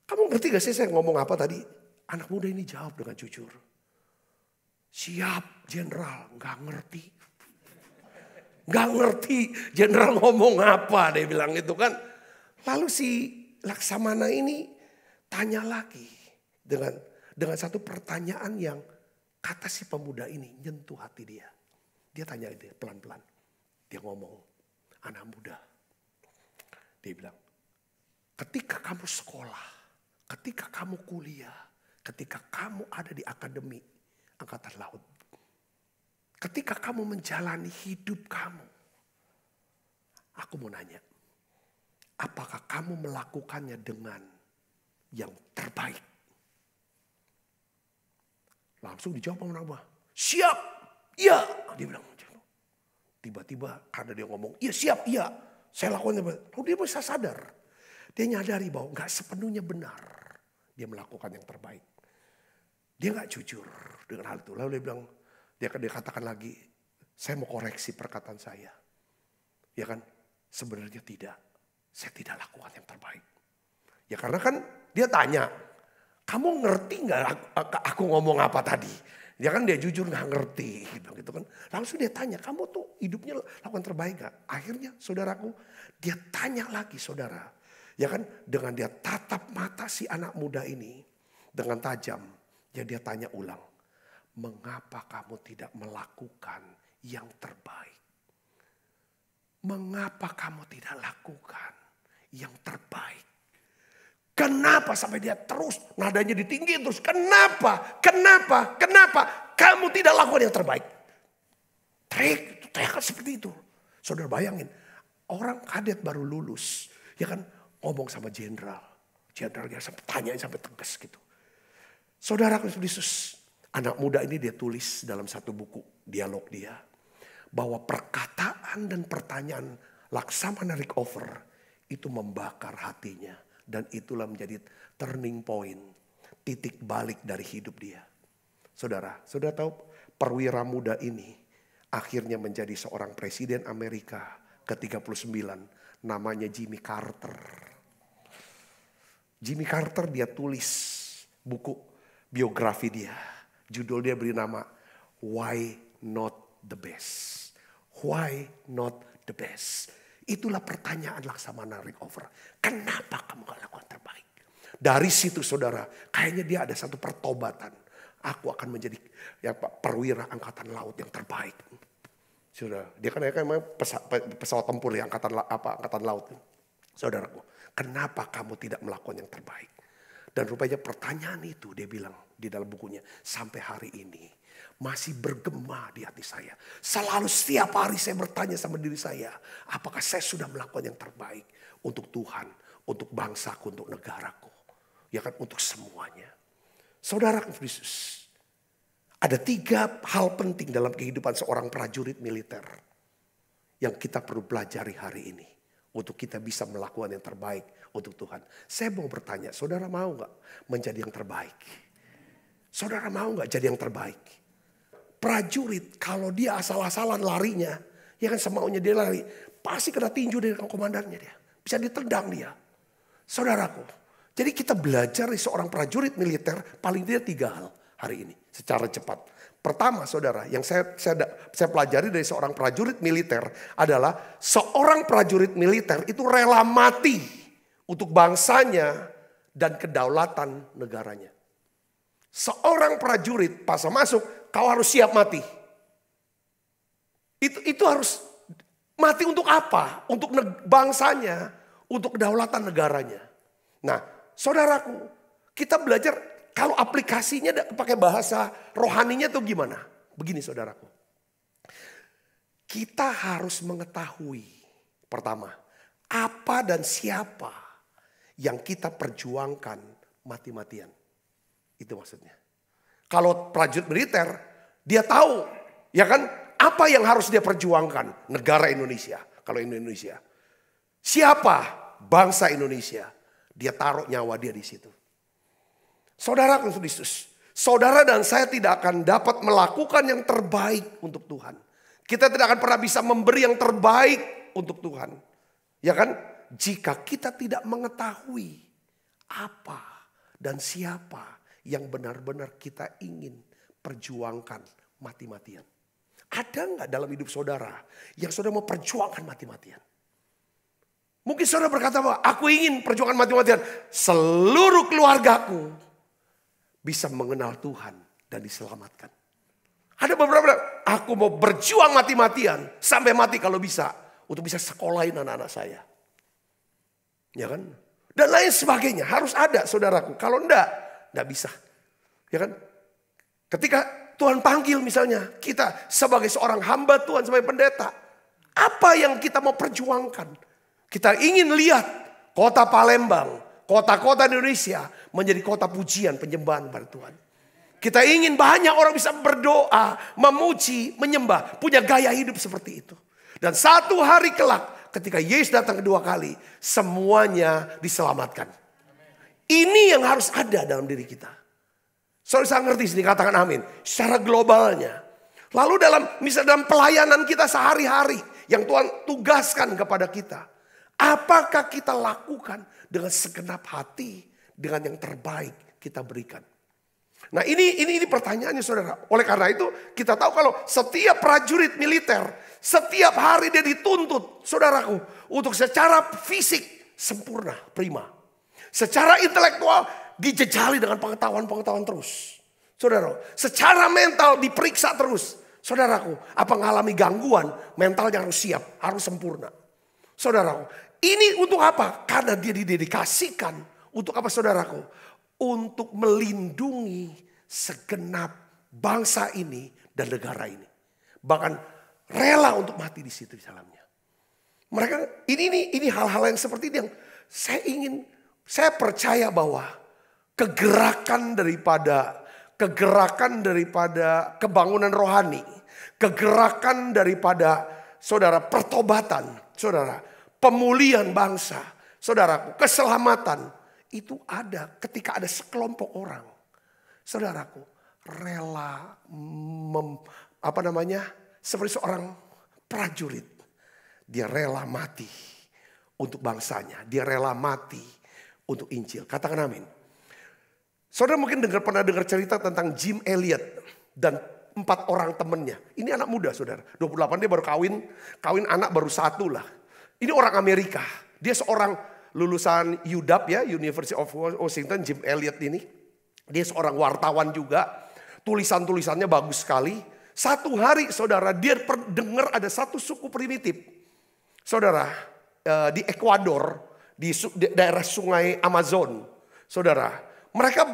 kamu ngerti gak sih saya ngomong apa tadi? Anak muda ini jawab dengan jujur. Siap jenderal, gak ngerti. Gak ngerti jenderal ngomong apa, dia bilang itu kan. Lalu si Laksamana ini tanya lagi dengan satu pertanyaan yang kata si pemuda ini nyentuh hati dia. Dia tanya dia pelan-pelan. Dia ngomong, anak muda. Dia bilang, ketika kamu sekolah, ketika kamu kuliah, ketika kamu ada di Akademi Angkatan Laut, ketika kamu menjalani hidup kamu, aku mau nanya, apakah kamu melakukannya dengan yang terbaik? Langsung dijawab sama Nabah, siap, iya. Dia bilang, tiba-tiba karena dia ngomong, iya siap, iya. Saya lakukan. Lalu dia bisa sadar, dia nyadari bahwa gak sepenuhnya benar dia melakukan yang terbaik. Dia gak jujur dengan hal itu. Lalu dia bilang, dia katakan lagi, saya mau koreksi perkataan saya. Ya kan, sebenarnya tidak. Saya tidak lakukan yang terbaik. Ya karena kan dia tanya, kamu ngerti gak aku ngomong apa tadi? Dia kan dia jujur gak ngerti gitu kan. Langsung dia tanya, kamu tuh hidupnya lakukan terbaik gak? Akhirnya saudaraku, dia tanya lagi saudara. Ya kan, dengan dia tatap mata si anak muda ini dengan tajam. Ya dia tanya ulang. Mengapa kamu tidak melakukan yang terbaik? Mengapa kamu tidak lakukan yang terbaik? Kenapa sampai dia terus nadanya ditinggiin terus? Kenapa kamu tidak lakukan yang terbaik? Teriakan seperti itu. Saudara bayangin, orang kadet baru lulus, ya kan, ngomong sama jenderal. Jenderalnya sampai tanyain sampai tegas gitu. Saudara Yesus, anak muda ini dia tulis dalam satu buku dialog dia, bahwa perkataan dan pertanyaan Laksamana Rickover itu membakar hatinya. Dan itulah menjadi turning point, titik balik dari hidup dia. Saudara tahu perwira muda ini akhirnya menjadi seorang presiden Amerika ke-39, namanya Jimmy Carter. Jimmy Carter dia tulis buku biografi dia. Judul dia beri nama Why Not the Best. Why Not the Best. Itulah pertanyaan Laksamana Rickover. Kenapa kamu gak lakukan terbaik? Dari situ saudara, kayaknya dia ada satu pertobatan. Aku akan menjadi perwira angkatan laut yang terbaik. Saudara, dia kan pesawat tempur ya, angkatan laut. Saudaraku, kenapa kamu tidak melakukan yang terbaik? Dan rupanya pertanyaan itu dia bilang di dalam bukunya, sampai hari ini masih bergema di hati saya. Selalu setiap hari saya bertanya sama diri saya, apakah saya sudah melakukan yang terbaik untuk Tuhan, untuk bangsaku, untuk negaraku. Ya kan, untuk semuanya. Saudara Yesus, ada 3 hal penting dalam kehidupan seorang prajurit militer yang kita perlu pelajari hari ini untuk kita bisa melakukan yang terbaik untuk Tuhan. Saya mau bertanya, saudara mau gak menjadi yang terbaik? Saudara mau gak jadi yang terbaik? Prajurit kalau dia asal-asalan larinya, ya kan semaunya dia lari, pasti kena tinju dari komandannya dia. Bisa ditendang dia. Saudaraku, jadi kita belajar dari seorang prajurit militer paling tidak 3 hal hari ini secara cepat. Pertama saudara, yang saya pelajari dari seorang prajurit militer adalah seorang prajurit militer itu rela mati untuk bangsanya dan kedaulatan negaranya. Seorang prajurit pas masuk, kau harus siap mati. Itu harus mati untuk apa? Untuk bangsanya, untuk kedaulatan negaranya. Nah, saudaraku, kita belajar. Kalau aplikasinya pakai bahasa rohaninya tuh gimana? Begini saudaraku. Kita harus mengetahui pertama, apa dan siapa yang kita perjuangkan mati-matian. Itu maksudnya. Kalau prajurit militer, dia tahu ya kan apa yang harus dia perjuangkan negara Indonesia. Kalau Indonesia. Siapa bangsa Indonesia? Dia taruh nyawa dia di situ. Saudara Kristus, saudara dan saya tidak akan dapat melakukan yang terbaik untuk Tuhan. Kita tidak akan pernah bisa memberi yang terbaik untuk Tuhan. Ya kan? Jika kita tidak mengetahui apa dan siapa yang benar-benar kita ingin perjuangkan mati-matian. Ada nggak dalam hidup saudara yang saudara mau perjuangkan mati-matian? Mungkin saudara berkata bahwa aku ingin perjuangan mati-matian. Seluruh keluargaku bisa mengenal Tuhan dan diselamatkan. Ada beberapa, aku mau berjuang mati-matian sampai mati kalau bisa. Untuk bisa sekolahin anak-anak saya. Ya kan? Dan lain sebagainya. Harus ada saudaraku. Kalau enggak bisa. Ya kan? Ketika Tuhan panggil misalnya kita sebagai seorang hamba Tuhan, sebagai pendeta. Apa yang kita mau perjuangkan? Kita ingin lihat kota Palembang, kota-kota Indonesia menjadi kota pujian, penyembahan pada Tuhan. Kita ingin banyak orang bisa berdoa, memuji, menyembah, punya gaya hidup seperti itu. Dan satu hari kelak ketika Yesus datang kedua kali, semuanya diselamatkan. Ini yang harus ada dalam diri kita. Saudara ngerti sini, katakan amin. Secara globalnya. Lalu misalnya dalam pelayanan kita sehari-hari yang Tuhan tugaskan kepada kita. Apakah kita lakukan dengan segenap hati, dengan yang terbaik kita berikan? Nah ini pertanyaannya saudara. Oleh karena itu kita tahu kalau setiap prajurit militer, setiap hari dia dituntut saudaraku untuk secara fisik sempurna, prima. Secara intelektual dijejali dengan pengetahuan-pengetahuan terus. Saudara, secara mental diperiksa terus. Saudaraku, apa mengalami gangguan, mentalnya harus siap, harus sempurna. Saudaraku, ini untuk apa? Karena dia didedikasikan. Untuk apa saudaraku? Untuk melindungi segenap bangsa ini dan negara ini. Bahkan rela untuk mati di situ di dalamnya. Mereka ini hal-hal yang seperti ini yang saya percaya bahwa kegerakan daripada kebangunan rohani, kegerakan daripada saudara pertobatan, saudara, pemulihan bangsa, saudaraku, keselamatan itu ada ketika ada sekelompok orang, saudaraku, rela seperti seorang prajurit, dia rela mati untuk bangsanya, dia rela mati untuk Injil. Katakan amin. Saudara mungkin pernah dengar cerita tentang Jim Elliot dan 4 orang temannya. Ini anak muda saudara, 28 dia baru kawin anak baru 1 lah. Ini orang Amerika, dia seorang lulusan UW ya, University of Washington, Jim Elliot ini. Dia seorang wartawan juga, tulisan-tulisannya bagus sekali. Satu hari saudara, dia dengar ada satu suku primitif. Saudara, di Ekuador, di daerah sungai Amazon. Saudara, mereka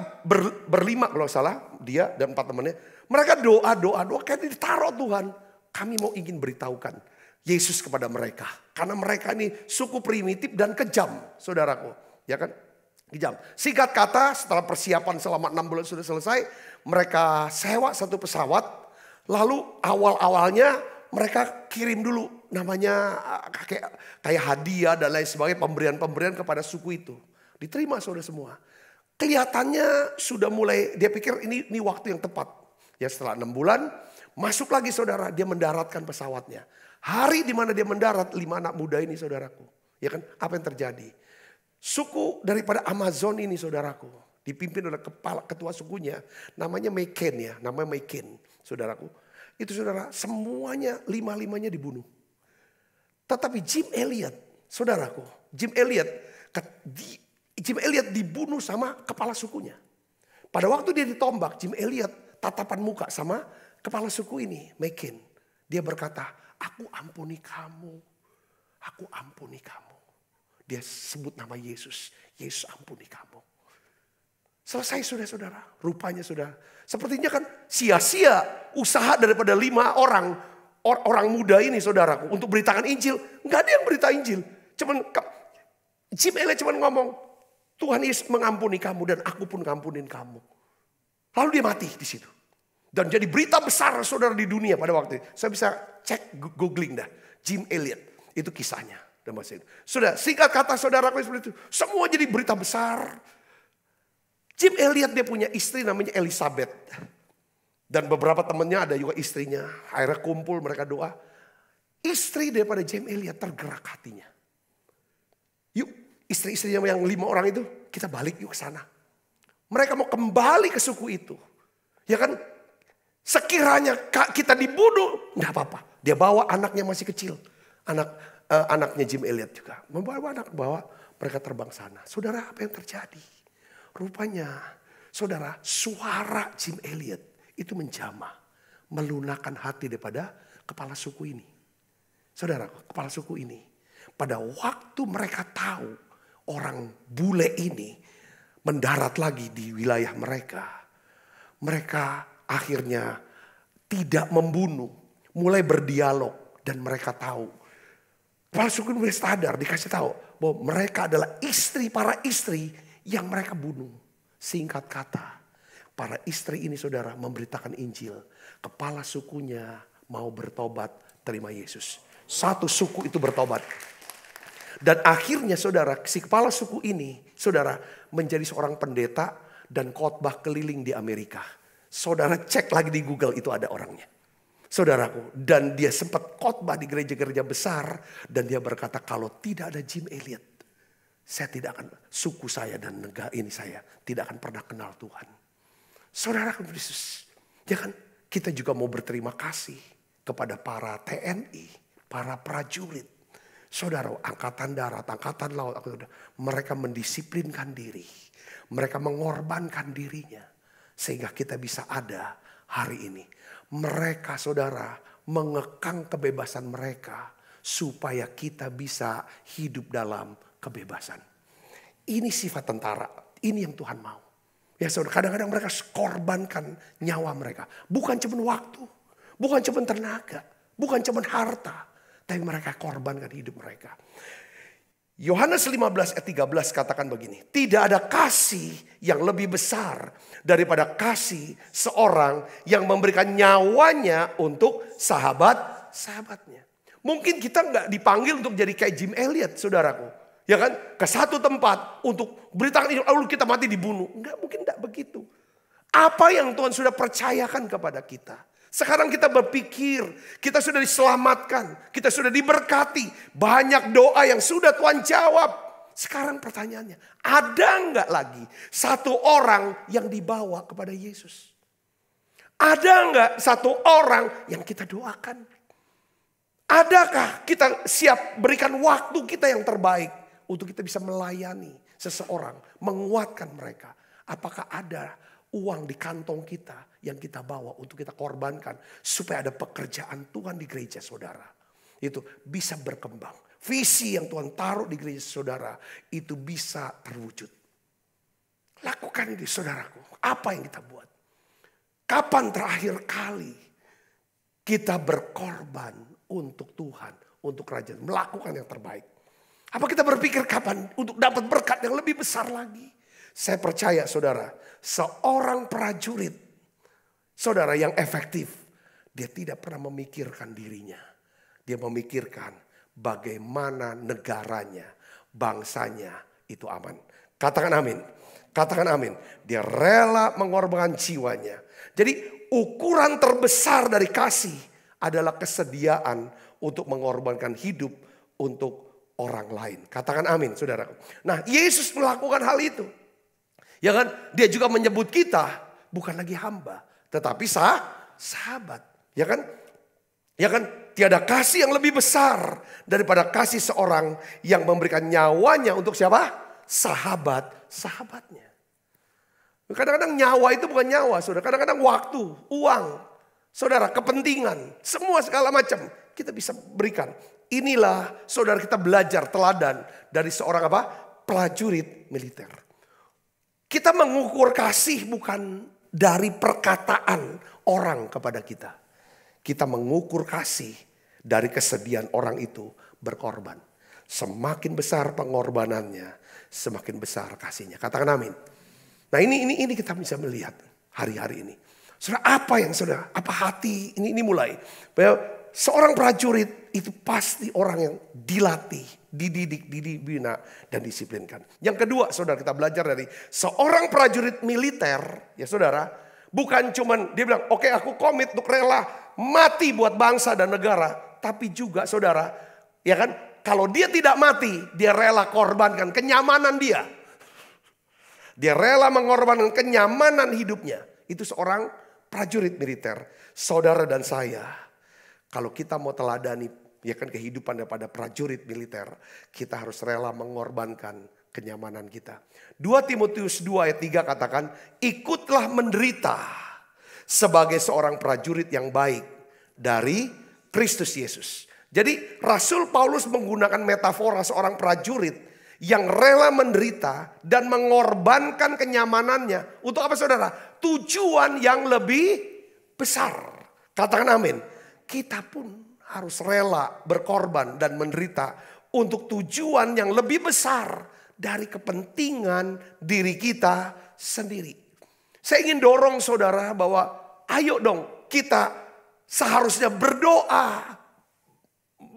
berlima kalau salah, dia dan 4 temannya. Mereka doa, kayak ditaruh Tuhan. Kami mau ingin beritahukan Yesus kepada mereka. Karena mereka ini suku primitif dan kejam, saudaraku. Ya kan? Kejam. Singkat kata, setelah persiapan selama 6 bulan sudah selesai, mereka sewa satu pesawat. Lalu awal-awalnya mereka kirim dulu namanya kayak hadiah dan lain sebagainya, pemberian-pemberian kepada suku itu. Diterima saudara semua. Kelihatannya sudah mulai, dia pikir ini waktu yang tepat. Ya setelah 6 bulan, masuk lagi saudara, dia mendaratkan pesawatnya. Hari di mana dia mendarat, 5 anak muda ini saudaraku. Ya kan, apa yang terjadi? Suku daripada Amazon ini saudaraku, dipimpin oleh ketua sukunya, namanya Maken ya, namanya Maken saudaraku. Itu saudara, semuanya 5-5-nya dibunuh. Tetapi Jim Elliot, saudaraku, Jim Elliot dibunuh sama kepala sukunya. Pada waktu dia ditombak, Jim Elliot tatapan muka sama kepala suku ini, Maken. Dia berkata, aku ampuni kamu, aku ampuni kamu. Dia sebut nama Yesus, Yesus ampuni kamu. Selesai sudah saudara, rupanya sudah. Sepertinya kan sia-sia usaha daripada 5 orang muda ini saudaraku untuk beritakan Injil. Nggak ada yang berita Injil. Jim Elliot cuman ngomong, Tuhan Yesus mengampuni kamu dan aku pun ngampunin kamu. Lalu dia mati di situ. Dan jadi berita besar saudara di dunia pada waktu itu. Saya bisa cek googling dah. Jim Elliot, itu kisahnya. Sudah singkat kata saudaraku seperti itu. Semua jadi berita besar. Jim Elliot dia punya istri namanya Elizabeth. Dan beberapa temannya ada juga istrinya. Akhirnya kumpul mereka doa. Istri daripada Jim Elliot tergerak hatinya. Yuk istri-istrinya yang 5 orang itu kita balik yuk ke sana. Mereka mau kembali ke suku itu. Ya kan sekiranya kita dibunuh enggak apa-apa. Dia bawa anaknya masih kecil. Anaknya Jim Elliot juga. Membawa anak bawa mereka terbang sana. Saudara apa yang terjadi? Rupanya, saudara, suara Jim Elliot itu menjamah, melunakkan hati daripada kepala suku ini. Saudara, kepala suku ini, pada waktu mereka tahu orang bule ini mendarat lagi di wilayah mereka, mereka akhirnya tidak membunuh, mulai berdialog dan mereka tahu. Kepala suku ini sadar, dikasih tahu bahwa mereka adalah para istri yang mereka bunuh. Singkat kata, para istri ini saudara memberitakan Injil. Kepala sukunya mau bertobat, terima Yesus. Satu suku itu bertobat. Dan akhirnya saudara, si kepala suku ini saudara menjadi seorang pendeta dan khotbah keliling di Amerika. Saudara cek lagi di Google, itu ada orangnya. Saudaraku, dan dia sempat khotbah di gereja-gereja besar. Dan dia berkata, kalau tidak ada Jim Elliot, saya tidak akan, suku saya dan negara ini saya tidak akan pernah kenal Tuhan. Saudara Kristus, ya kan kita juga mau berterima kasih kepada para TNI, para prajurit. Saudara, angkatan darat, angkatan laut, mereka mendisiplinkan diri. Mereka mengorbankan dirinya. Sehingga kita bisa ada hari ini. Mereka saudara mengekang kebebasan mereka. Supaya kita bisa hidup dalam kebebasan. Ini sifat tentara. Ini yang Tuhan mau. Ya saudara, kadang-kadang mereka korbankan nyawa mereka. Bukan cuma waktu. Bukan cuma tenaga. Bukan cuma harta. Tapi mereka korbankan hidup mereka. Yohanes 15 ayat 13 katakan begini. Tidak ada kasih yang lebih besar daripada kasih seorang yang memberikan nyawanya untuk sahabat-sahabatnya. Mungkin kita nggak dipanggil untuk jadi kayak Jim Elliot, saudaraku. Ya kan, ke satu tempat untuk beritakan ini, lalu kita mati dibunuh. Enggak, mungkin enggak begitu. Apa yang Tuhan sudah percayakan kepada kita. Sekarang kita berpikir, kita sudah diselamatkan, kita sudah diberkati. Banyak doa yang sudah Tuhan jawab. Sekarang pertanyaannya, ada enggak lagi satu orang yang dibawa kepada Yesus? Ada enggak satu orang yang kita doakan? Adakah kita siap berikan waktu kita yang terbaik? Untuk kita bisa melayani seseorang, menguatkan mereka. Apakah ada uang di kantong kita yang kita bawa untuk kita korbankan. Supaya ada pekerjaan Tuhan di gereja saudara. Itu bisa berkembang. Visi yang Tuhan taruh di gereja saudara itu bisa terwujud. Lakukan ini saudaraku. Apa yang kita buat? Kapan terakhir kali kita berkorban untuk Tuhan, untuk kerajaan, melakukan yang terbaik? Apa kita berpikir kapan untuk dapat berkat yang lebih besar lagi? Saya percaya saudara, seorang prajurit, saudara yang efektif, dia tidak pernah memikirkan dirinya. Dia memikirkan bagaimana negaranya, bangsanya itu aman. Katakan amin. Katakan amin. Dia rela mengorbankan jiwanya. Jadi ukuran terbesar dari kasih adalah kesediaan untuk mengorbankan hidup untuk orang lain. Katakan amin, saudara. Nah, Yesus melakukan hal itu. Ya kan? Dia juga menyebut kita bukan lagi hamba, tetapi sahabat. Ya kan? Ya kan? Tiada kasih yang lebih besar daripada kasih seorang yang memberikan nyawanya untuk siapa? Sahabatnya. Kadang-kadang nyawa itu bukan nyawa, saudara. Kadang-kadang waktu, uang, saudara, kepentingan, semua segala macam kita bisa berikan. Inilah saudara kita belajar teladan dari seorang apa? Prajurit militer. Kita mengukur kasih bukan dari perkataan orang kepada kita. Kita mengukur kasih dari kesediaan orang itu berkorban. Semakin besar pengorbanannya, semakin besar kasihnya. Katakan amin. Nah ini kita bisa melihat hari-hari ini. Saudara, apa hati ini mulai. Seorang prajurit itu pasti orang yang dilatih, dididik, dibina, dan disiplinkan. Yang kedua, saudara, kita belajar dari seorang prajurit militer, ya saudara, bukan cuman dia bilang, oke, aku komit untuk rela mati buat bangsa dan negara. Tapi juga, saudara, ya kan, kalau dia tidak mati, dia rela korbankan kenyamanan dia. Dia rela mengorbankan kenyamanan hidupnya. Itu seorang prajurit militer. Saudara dan saya, kalau kita mau teladani ya kan kehidupan daripada prajurit militer, kita harus rela mengorbankan kenyamanan kita. 2 Timotius 2 ayat 3 katakan, ikutlah menderita sebagai seorang prajurit yang baik dari Kristus Yesus. Jadi Rasul Paulus menggunakan metafora seorang prajurit yang rela menderita dan mengorbankan kenyamanannya. Untuk apa saudara? Tujuan yang lebih besar. Katakan amin. Kita pun harus rela berkorban dan menderita untuk tujuan yang lebih besar dari kepentingan diri kita sendiri. Saya ingin dorong saudara bahwa ayo dong kita seharusnya berdoa,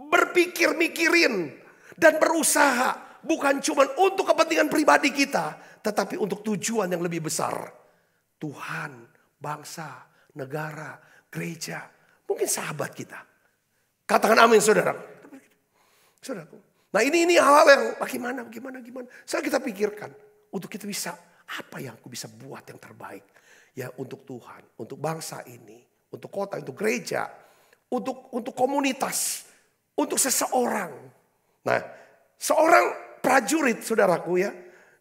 berpikir-mikirin dan berusaha. Bukan cuma untuk kepentingan pribadi kita, tetapi untuk tujuan yang lebih besar. Tuhan, bangsa, negara, gereja, mungkin sahabat kita. Katakan amin saudara. Saudaraku. Nah ini hal-hal yang bagaimana. Saya kita pikirkan untuk kita bisa, apa yang aku bisa buat yang terbaik. Ya untuk Tuhan, untuk bangsa ini, untuk kota, untuk gereja, untuk komunitas, untuk seseorang. Nah seorang prajurit saudaraku ya,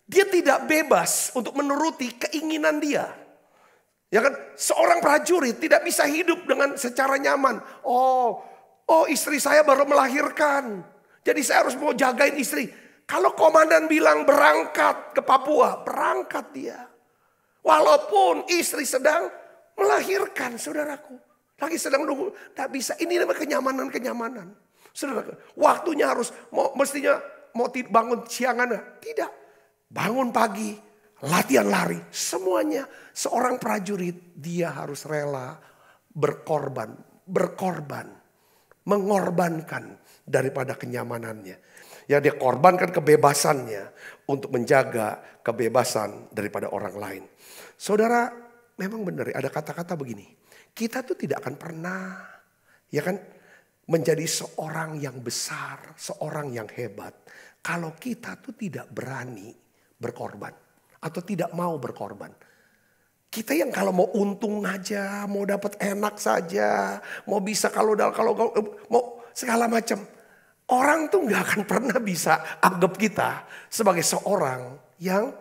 dia tidak bebas untuk menuruti keinginan dia. Ya kan, seorang prajurit tidak bisa hidup dengan secara nyaman. Oh istri saya baru melahirkan, jadi saya harus mau jagain istri. Kalau komandan bilang berangkat ke Papua, berangkat dia. Walaupun istri sedang melahirkan saudaraku, lagi sedang nunggu, tak bisa. Ini namanya kenyamanan. Saudaraku, waktunya harus mestinya mau bangun siangan, tidak. Bangun pagi, latihan lari, semuanya. Seorang prajurit dia harus rela berkorban, mengorbankan daripada kenyamanannya. Ya dia korbankan kebebasannya untuk menjaga kebebasan daripada orang lain. Saudara, memang benar ada kata-kata begini. Kita tuh tidak akan pernah, ya kan, menjadi seorang yang besar, seorang yang hebat. Kalau kita tuh tidak berani berkorban. Atau tidak mau berkorban. Kita yang kalau mau untung aja, mau dapat enak saja. Mau bisa kalau mau segala macam. Orang tuh gak akan pernah bisa anggap kita sebagai seorang yang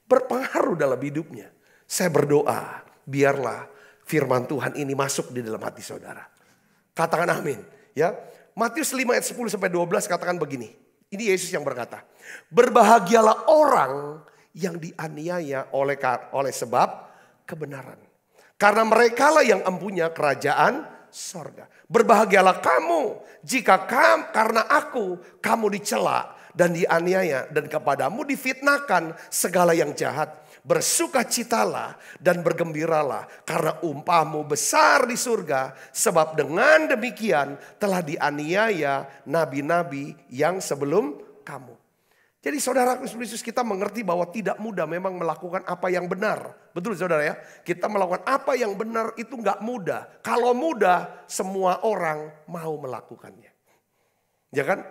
berpengaruh dalam hidupnya. Saya berdoa, biarlah firman Tuhan ini masuk di dalam hati saudara. Katakan amin. Ya, Matius 5 ayat 10 sampai 12 katakan begini. Ini Yesus yang berkata, berbahagialah orang yang dianiaya oleh sebab kebenaran. Karena merekalah yang empunya kerajaan sorga. Berbahagialah kamu jika karena kamu dicela dan dianiaya dan kepadamu difitnahkan segala yang jahat. bersukacitalah dan bergembiralah karena upahmu besar di surga, sebab dengan demikian telah dianiaya nabi-nabi yang sebelum kamu. Jadi saudara Kristus, kita mengerti bahwa tidak mudah memang melakukan apa yang benar. Betul saudara ya? Kita melakukan apa yang benar itu gak mudah. Kalau mudah semua orang mau melakukannya. Ya kan?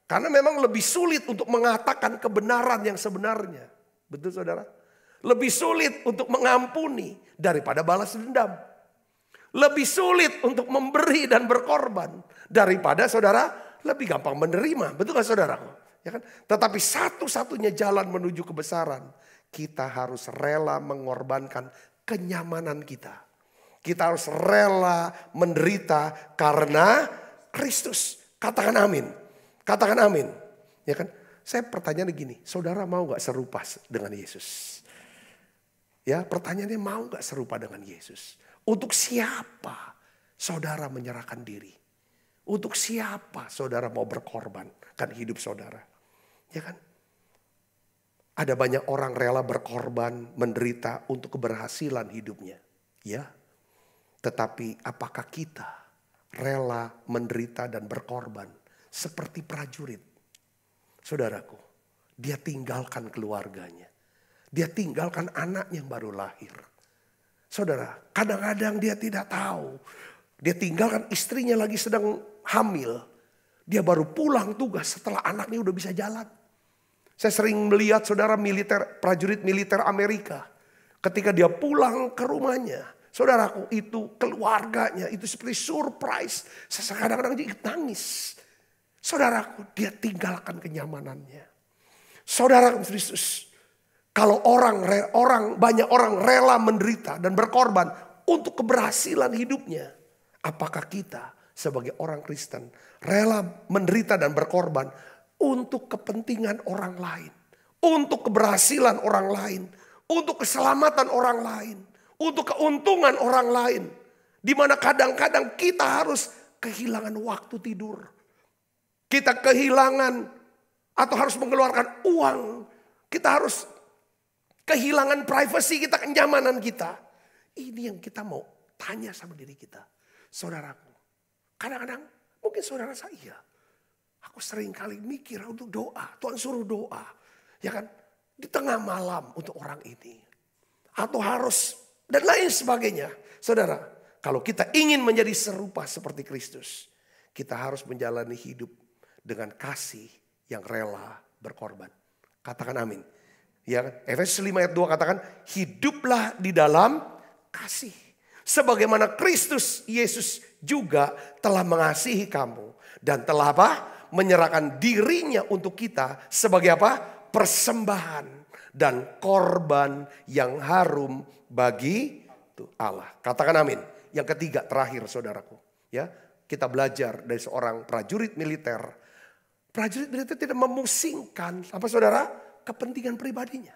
Karena memang lebih sulit untuk mengatakan kebenaran yang sebenarnya. Betul saudara? Lebih sulit untuk mengampuni daripada balas dendam. Lebih sulit untuk memberi dan berkorban daripada saudara lebih gampang menerima. Betul gak saudara? Ya kan? Tetapi satu-satunya jalan menuju kebesaran, kita harus rela mengorbankan kenyamanan kita. Kita harus rela menderita karena Kristus. Katakan amin. Katakan amin. Ya kan? Saya pertanyaannya gini, saudara mau gak serupa dengan Yesus? Ya, pertanyaannya mau gak serupa dengan Yesus? Untuk siapa saudara menyerahkan diri? Untuk siapa saudara mau berkorbankan hidup saudara? Ya kan? Ada banyak orang rela berkorban, menderita untuk keberhasilan hidupnya. Ya. Tetapi apakah kita rela menderita dan berkorban seperti prajurit? Saudaraku, dia tinggalkan keluarganya. Dia tinggalkan anak yang baru lahir. Saudara, kadang-kadang dia tidak tahu. Dia tinggalkan istrinya lagi sedang hamil. Dia baru pulang tugas setelah anaknya udah bisa jalan. Saya sering melihat saudara prajurit militer Amerika. Ketika dia pulang ke rumahnya. Saudaraku, itu keluarganya itu seperti surprise. Saya kadang-kadang dia nangis. Saudaraku, dia tinggalkan kenyamanannya. Saudara Kristus, kalau banyak orang rela menderita dan berkorban untuk keberhasilan hidupnya. Apakah kita sebagai orang Kristen rela menderita dan berkorban untuk kepentingan orang lain, untuk keberhasilan orang lain, untuk keselamatan orang lain, untuk keuntungan orang lain. Di mana kadang-kadang kita harus kehilangan waktu tidur. Kita kehilangan atau harus mengeluarkan uang. Kita harus kehilangan privasi kita, kenyamanan kita. Ini yang kita mau tanya sama diri kita. Saudaraku, kadang-kadang mungkin saudara saya, aku sering kali mikir untuk doa. Tuhan suruh doa. Ya kan? Di tengah malam untuk orang ini. Atau harus dan lain sebagainya. Saudara, kalau kita ingin menjadi serupa seperti Kristus. Kita harus menjalani hidup dengan kasih yang rela berkorban. Katakan amin. Ya kan? Efesus 5 ayat 2 katakan, hiduplah di dalam kasih. Sebagaimana Kristus Yesus juga telah mengasihi kamu. Dan telah apa? Menyerahkan dirinya untuk kita sebagai apa? Persembahan dan korban yang harum bagi Allah. Katakan amin. Yang ketiga terakhir saudaraku. Ya, kita belajar dari seorang prajurit militer. Prajurit militer tidak memusingkan apa saudara? Kepentingan pribadinya.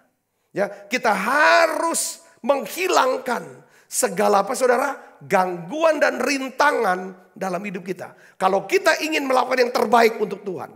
Ya, kita harus menghilangkan segala apa saudara? Gangguan dan rintangan dalam hidup kita. Kalau kita ingin melakukan yang terbaik untuk Tuhan,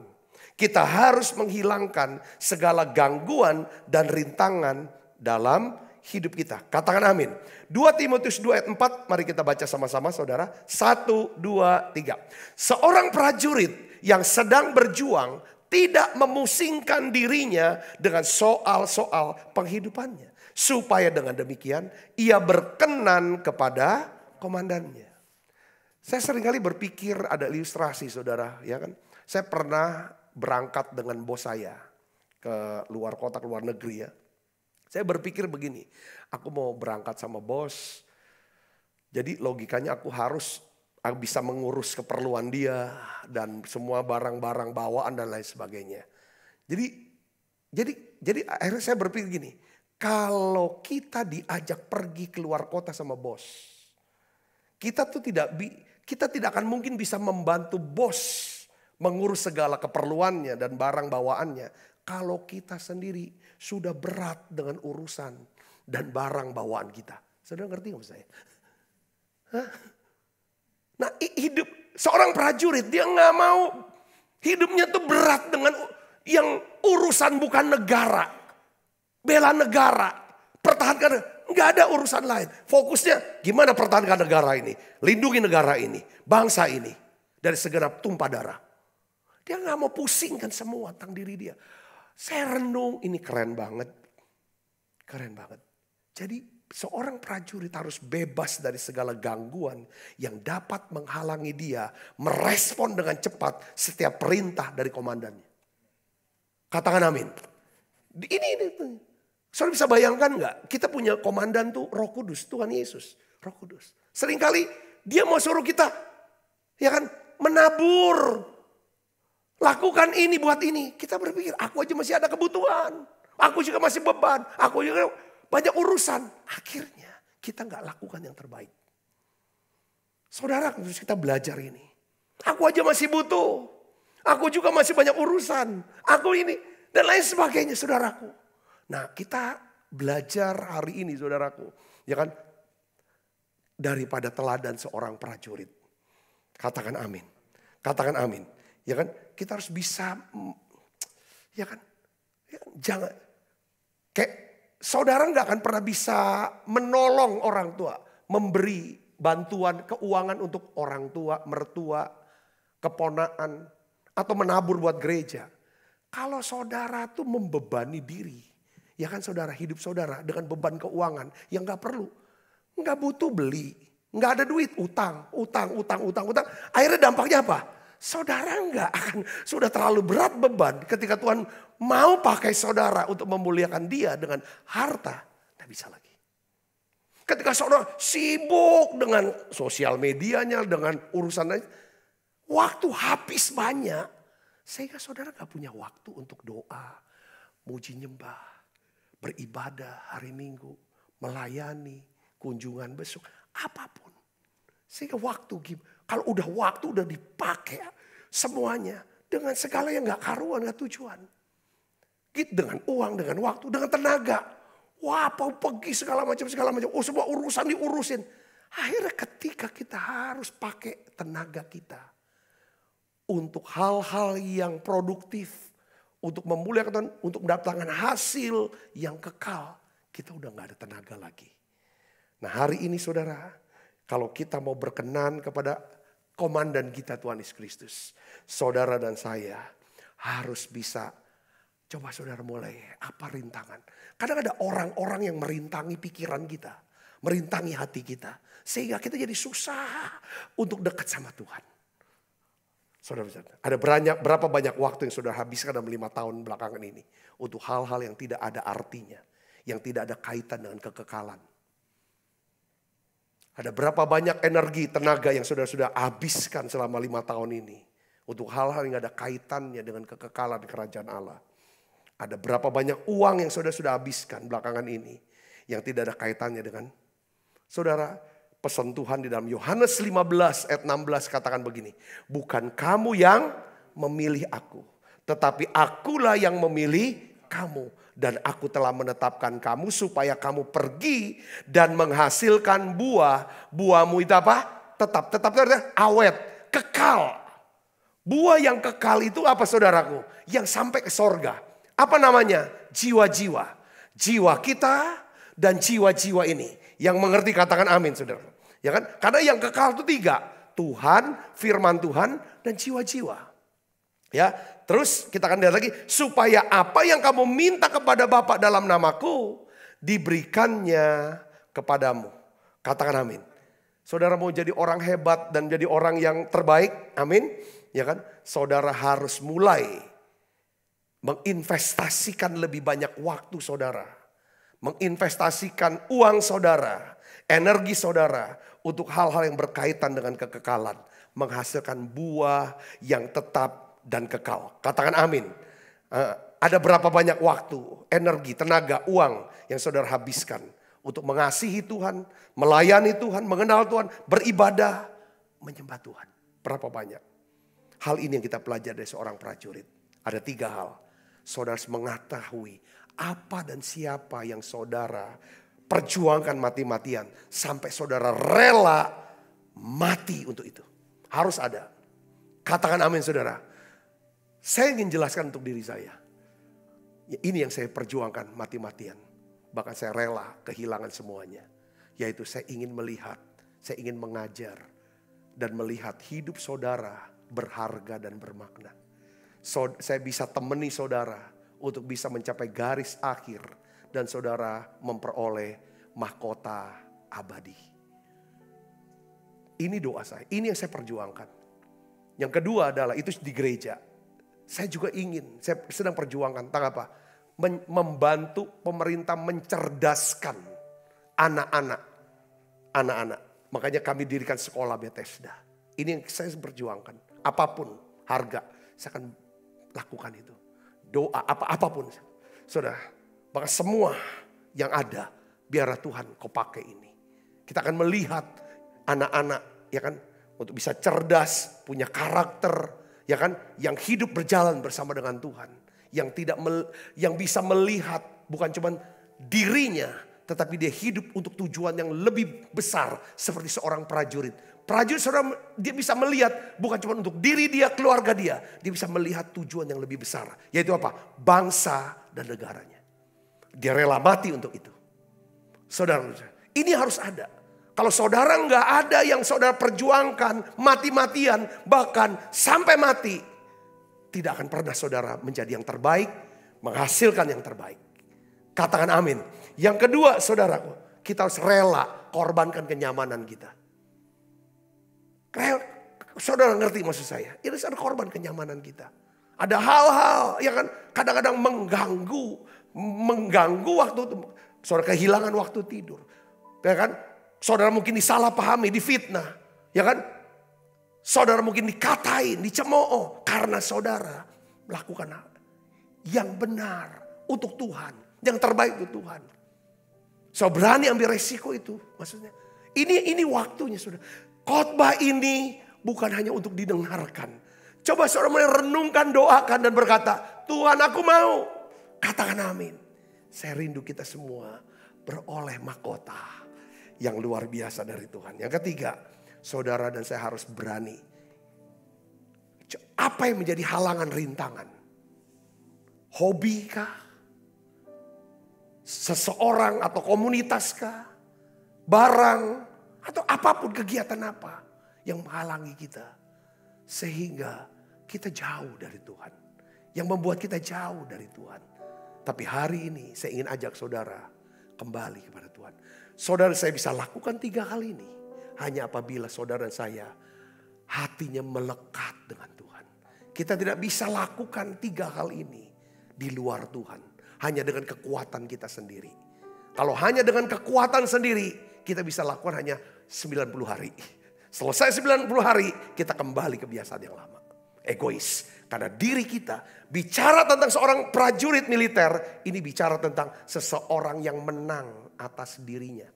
kita harus menghilangkan segala gangguan dan rintangan dalam hidup kita. Katakan amin. 2 Timotius 2 ayat 4, mari kita baca sama-sama saudara. 1, 2, 3. Seorang prajurit yang sedang berjuang tidak memusingkan dirinya dengan soal-soal penghidupannya. Supaya dengan demikian ia berkenan kepada komandannya. Saya seringkali berpikir ada ilustrasi saudara. Ya kan? Saya pernah berangkat dengan bos saya ke luar kota, ke luar negeri ya. Saya berpikir begini, aku mau berangkat sama bos. Jadi logikanya aku harus bisa mengurus keperluan dia dan semua barang-barang bawaan dan lain sebagainya. Jadi akhirnya saya berpikir gini, kalau kita diajak pergi keluar kota sama bos, kita tidak akan mungkin bisa membantu bos mengurus segala keperluannya dan barang bawaannya kalau kita sendiri sudah berat dengan urusan dan barang bawaan kita. Saudara ngerti nggak saya? Hah? Nah hidup seorang prajurit dia nggak mau hidupnya tuh berat dengan yang urusan bukan negara, bela negara, Pertahankan, nggak ada urusan lain. Fokusnya gimana pertahankan negara ini. Lindungi negara ini, bangsa ini. Dari segenap tumpah darah. Dia nggak mau pusingkan semua tentang diri dia. Saya renung, ini keren banget. Keren banget. Jadi seorang prajurit harus bebas dari segala gangguan yang dapat menghalangi dia merespon dengan cepat setiap perintah dari komandannya. Katakan amin. Ini. Saudara bisa bayangkan nggak? Kita punya komandan tuh Roh Kudus, Tuhan Yesus, Roh Kudus. Seringkali dia mau suruh kita, ya kan, menabur. Lakukan ini buat ini. Kita berpikir, aku aja masih ada kebutuhan. Aku juga masih beban. Aku juga banyak urusan. Akhirnya kita nggak lakukan yang terbaik. Saudara, terus kita belajar ini. Aku aja masih butuh. Aku juga masih banyak urusan. Aku ini dan lain sebagainya, saudaraku. Nah, kita belajar hari ini, saudaraku, ya kan, daripada teladan seorang prajurit. Katakan amin. Katakan amin. Ya kan, kita harus bisa, ya kan, jangan, kayak saudara nggak akan pernah bisa menolong orang tua, memberi bantuan keuangan untuk orang tua, mertua, keponakan, atau menabur buat gereja. Kalau saudara tuh membebani diri, ya kan saudara, hidup saudara dengan beban keuangan yang gak perlu. Gak butuh beli, gak ada duit, utang. Akhirnya dampaknya apa? Saudara gak akan, sudah terlalu berat beban ketika Tuhan mau pakai saudara untuk memuliakan dia dengan harta. Gak bisa lagi. Ketika saudara sibuk dengan sosial medianya, dengan urusan lain, waktu habis banyak. Sehingga saudara gak punya waktu untuk doa, muji nyembah, beribadah hari Minggu, melayani, kunjungan besok, apapun. Sehingga waktu, kalau udah waktu udah dipakai semuanya dengan segala yang gak karuan, gak tujuan. Gitu, dengan uang, dengan waktu, dengan tenaga. Wah, mau pergi segala macam. Oh, semua urusan diurusin. Akhirnya ketika kita harus pakai tenaga kita untuk hal-hal yang produktif, untuk memuliakan Tuhan, untuk mendatangkan hasil yang kekal, kita udah gak ada tenaga lagi. Nah, hari ini saudara, kalau kita mau berkenan kepada komandan kita Tuhan Yesus Kristus, saudara dan saya harus bisa, coba saudara mulai, apa rintangan? Kadang ada orang-orang yang merintangi pikiran kita, merintangi hati kita, sehingga kita jadi susah untuk dekat sama Tuhan. Saudara, ada berapa banyak waktu yang saudara habiskan dalam 5 tahun belakangan ini untuk hal-hal yang tidak ada artinya, yang tidak ada kaitan dengan kekekalan. Ada berapa banyak energi, tenaga yang saudara sudah habiskan selama 5 tahun ini untuk hal-hal yang ada kaitannya dengan kekekalan kerajaan Allah. Ada berapa banyak uang yang saudara sudah habiskan belakangan ini yang tidak ada kaitannya dengan saudara. Pesan Tuhan di dalam Yohanes 15 ayat 16 katakan begini. Bukan kamu yang memilih aku, tetapi akulah yang memilih kamu. Dan aku telah menetapkan kamu supaya kamu pergi dan menghasilkan buah. Buahmu itu apa? Tetap awet, kekal. Buah yang kekal itu apa saudaraku? Yang sampai ke sorga. Apa namanya? Jiwa-jiwa. Jiwa kita dan jiwa-jiwa ini. Yang mengerti katakan amin saudara. Ya kan? Karena yang kekal itu 3. Tuhan, firman Tuhan, dan jiwa-jiwa. Ya, terus kita akan lihat lagi. Supaya apa yang kamu minta kepada Bapa dalam namaku, diberikannya kepadamu. Katakan amin. Saudara mau jadi orang hebat dan jadi orang yang terbaik, amin. Ya kan? Saudara harus mulai menginvestasikan lebih banyak waktu saudara. Menginvestasikan uang saudara, energi saudara untuk hal-hal yang berkaitan dengan kekekalan. Menghasilkan buah yang tetap dan kekal. Katakan amin. Ada berapa banyak waktu, energi, tenaga, uang yang saudara habiskan untuk mengasihi Tuhan, melayani Tuhan, mengenal Tuhan, beribadah, menyembah Tuhan. Berapa banyak? Hal ini yang kita pelajari dari seorang prajurit. Ada 3 hal. Saudara harus mengetahui apa dan siapa yang saudara perjuangkan mati-matian. Sampai saudara rela mati untuk itu. Harus ada. Katakan amin saudara. Saya ingin jelaskan untuk diri saya. Ini yang saya perjuangkan mati-matian. Bahkan saya rela kehilangan semuanya. Yaitu saya ingin melihat, saya ingin mengajar. Dan melihat hidup saudara berharga dan bermakna. Saya bisa temani saudara untuk bisa mencapai garis akhir. Dan saudara memperoleh mahkota abadi. Ini doa saya, ini yang saya perjuangkan. Yang kedua adalah itu di gereja. Saya juga ingin, saya sedang perjuangkan tentang apa? Membantu pemerintah mencerdaskan anak-anak. Makanya kami dirikan sekolah Bethesda. Ini yang saya perjuangkan. Apapun harga, saya akan lakukan itu. Doa apapun. Saudara, bahkan semua yang ada, biarlah Tuhan kau pakai ini. Kita akan melihat anak-anak, ya kan, untuk bisa cerdas, punya karakter, ya kan, yang hidup berjalan bersama dengan Tuhan, yang bisa melihat bukan cuma dirinya, tetapi dia hidup untuk tujuan yang lebih besar, seperti seorang prajurit. Prajurit saudara, dia bisa melihat bukan cuma untuk diri dia, keluarga dia bisa melihat tujuan yang lebih besar, yaitu apa? Bangsa dan negaranya. Dia rela mati untuk itu. Saudara, ini harus ada. Kalau saudara nggak ada yang saudara perjuangkan mati-matian, bahkan sampai mati, tidak akan pernah saudara menjadi yang terbaik, menghasilkan yang terbaik. Katakan amin. Yang kedua saudaraku, kita harus rela korbankan kenyamanan kita. Saudara ngerti maksud saya? Ini harus korban kenyamanan kita. Ada hal-hal yang kan kadang-kadang mengganggu waktu saudara kehilangan waktu tidur. Ya kan? Saudara mungkin disalahpahami, difitnah. Ya kan? Saudara mungkin dikatain, dicemooh. Karena saudara melakukan yang benar untuk Tuhan. Yang terbaik untuk Tuhan. So berani ambil resiko itu. Maksudnya ini waktunya saudara. Khotbah ini bukan hanya untuk didengarkan. Coba saudara mulai renungkan, doakan dan berkata, Tuhan aku mau. Katakan amin. Saya rindu kita semua beroleh mahkota yang luar biasa dari Tuhan. Yang ketiga, saudara dan saya harus berani. Apa yang menjadi halangan, rintangan? Hobi kah? Seseorang atau komunitas kah? Barang? Atau apapun, kegiatan apa yang menghalangi kita. Sehingga kita jauh dari Tuhan. Yang membuat kita jauh dari Tuhan. Tapi hari ini saya ingin ajak saudara kembali kepada Tuhan. Saudara saya bisa lakukan 3 hal ini. Hanya apabila saudara dan saya hatinya melekat dengan Tuhan. Kita tidak bisa lakukan 3 hal ini di luar Tuhan. Hanya dengan kekuatan kita sendiri. Kalau hanya dengan kekuatan sendiri, kita bisa lakukan hanya 90 hari. Selesai 90 hari, kita kembali ke kebiasaan yang lama. Egois. Karena diri kita bicara tentang seorang prajurit militer, ini bicara tentang seseorang yang menang atas dirinya.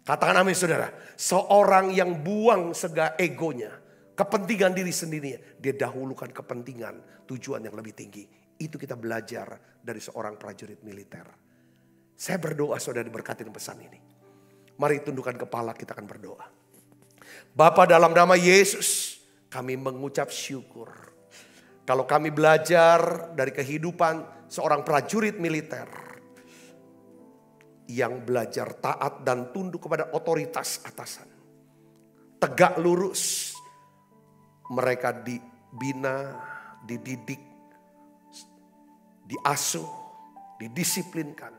Katakan amin saudara. Seorang yang buang segala egonya, kepentingan diri sendirinya. Dia dahulukan kepentingan, tujuan yang lebih tinggi. Itu kita belajar dari seorang prajurit militer. Saya berdoa saudara diberkati dengan pesan ini. Mari tundukkan kepala, kita akan berdoa. Bapa dalam nama Yesus, kami mengucap syukur. Kalau kami belajar dari kehidupan seorang prajurit militer yang belajar taat dan tunduk kepada otoritas atasan. Tegak lurus. Mereka dibina, dididik, diasuh, didisiplinkan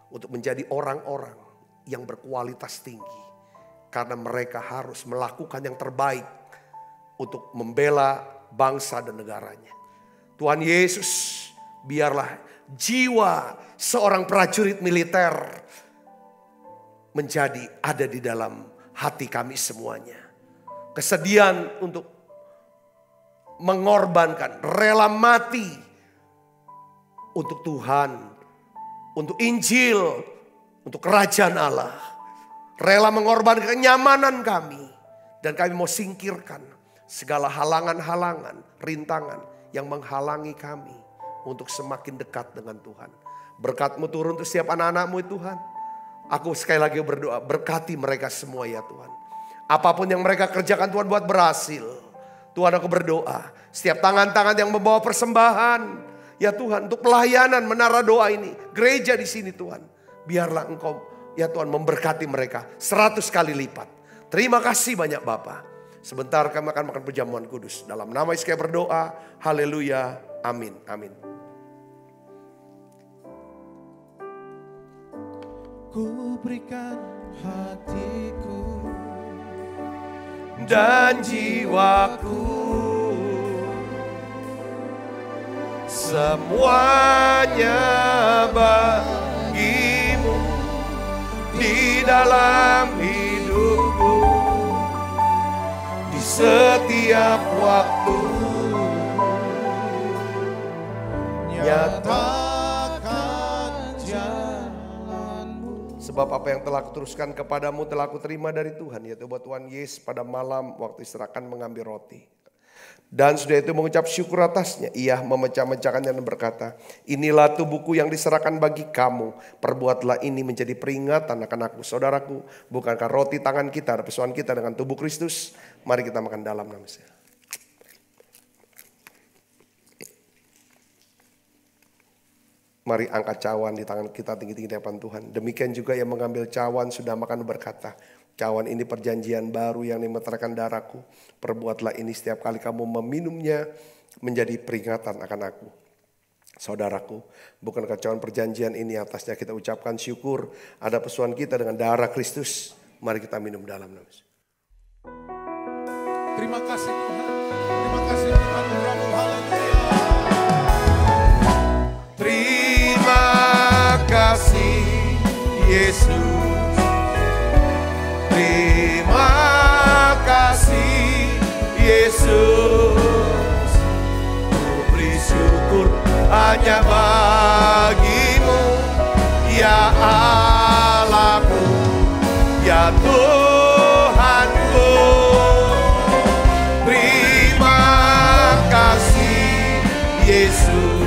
untuk menjadi orang-orang yang berkualitas tinggi. Karena mereka harus melakukan yang terbaik untuk membela bangsa dan negaranya. Tuhan Yesus, biarlah jiwa seorang prajurit militer menjadi ada di dalam hati kami semuanya. Kesedihan untuk mengorbankan, rela mati untuk Tuhan, untuk Injil, untuk kerajaan Allah. Rela mengorbankan kenyamanan kami. Dan kami mau singkirkan segala halangan-halangan, rintangan yang menghalangi kami untuk semakin dekat dengan Tuhan. Berkat-Mu turun untuk setiap anak-anak-Mu Tuhan. Aku sekali lagi berdoa, berkati mereka semua ya Tuhan. Apapun yang mereka kerjakan Tuhan buat berhasil. Tuhan aku berdoa, setiap tangan-tangan yang membawa persembahan, ya Tuhan untuk pelayanan menara doa ini, gereja di sini Tuhan. biarlah Engkau ya Tuhan memberkati mereka 100 kali lipat. Terima kasih banyak Bapa. Sebentar kami akan makan perjamuan kudus. Dalam nama Yesus kami berdoa. Haleluya. Amin. Amin. Ku berikan hatiku dan jiwaku, semuanya bagimu di dalam hidupku, di setiap waktu. Nyatakan jalanmu. Sebab apa yang telah kuteruskan kepadamu telah kuterima dari Tuhan, yaitu buat Tuhan Yesus pada malam waktu istirahat mengambil roti. Dan sudah itu mengucap syukur atasnya, ia memecah-mecahkannya dan berkata, inilah tubuhku yang diserahkan bagi kamu. Perbuatlah ini menjadi peringatan akan aku. Saudaraku, bukankah roti tangan kita ada persoalan kita dengan tubuh Kristus? Mari kita makan dalam nama Tuhan. Mari angkat cawan di tangan kita tinggi-tinggi di hadapan Tuhan. Demikian juga yang mengambil cawan sudah makan berkata, cawan ini perjanjian baru yang dimeteraikan darahku. Perbuatlah ini setiap kali kamu meminumnya menjadi peringatan akan aku. Saudaraku, bukankah cawan perjanjian ini atasnya kita ucapkan syukur. Ada persoalan kita dengan darah Kristus. Mari kita minum dalam nama. Terima kasih Tuhan. Terima kasih Tuhan. Haleluya. Terima kasih Yesus. Terima kasih Yesus. Ku beri syukur hanya bagimu, ya Allahku, ya Tuhanku. Terima kasih Yesus.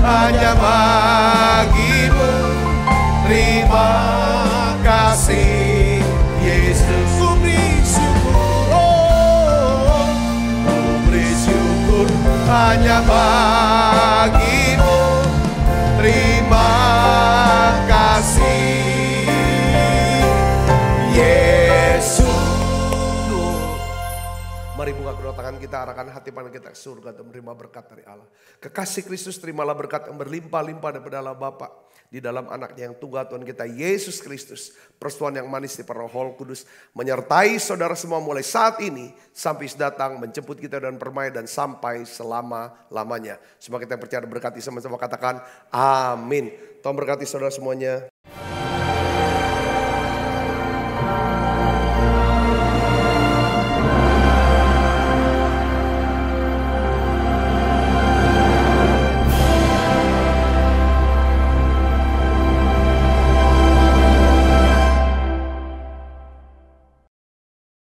Hanya bagimu, terima kasih Yesus. Ku beri syukur, ku beri syukur hanya bagimu, terima kasih Yesus. Mari buka kedua tangan kita, arahkan hati pandang kita ke surga dan menerima berkat dari Allah. Kekasih Kristus, terimalah berkat yang berlimpah-limpah daripada Allah Bapa di dalam anaknya yang tunggal Tuhan kita Yesus Kristus. Persetujuan yang manis di Roh Kudus menyertai saudara semua mulai saat ini sampai datang menjemput kita dan permai dan sampai selama-lamanya. Semua kita yang percaya berkati sama-sama katakan amin. Tuhan berkati saudara semuanya.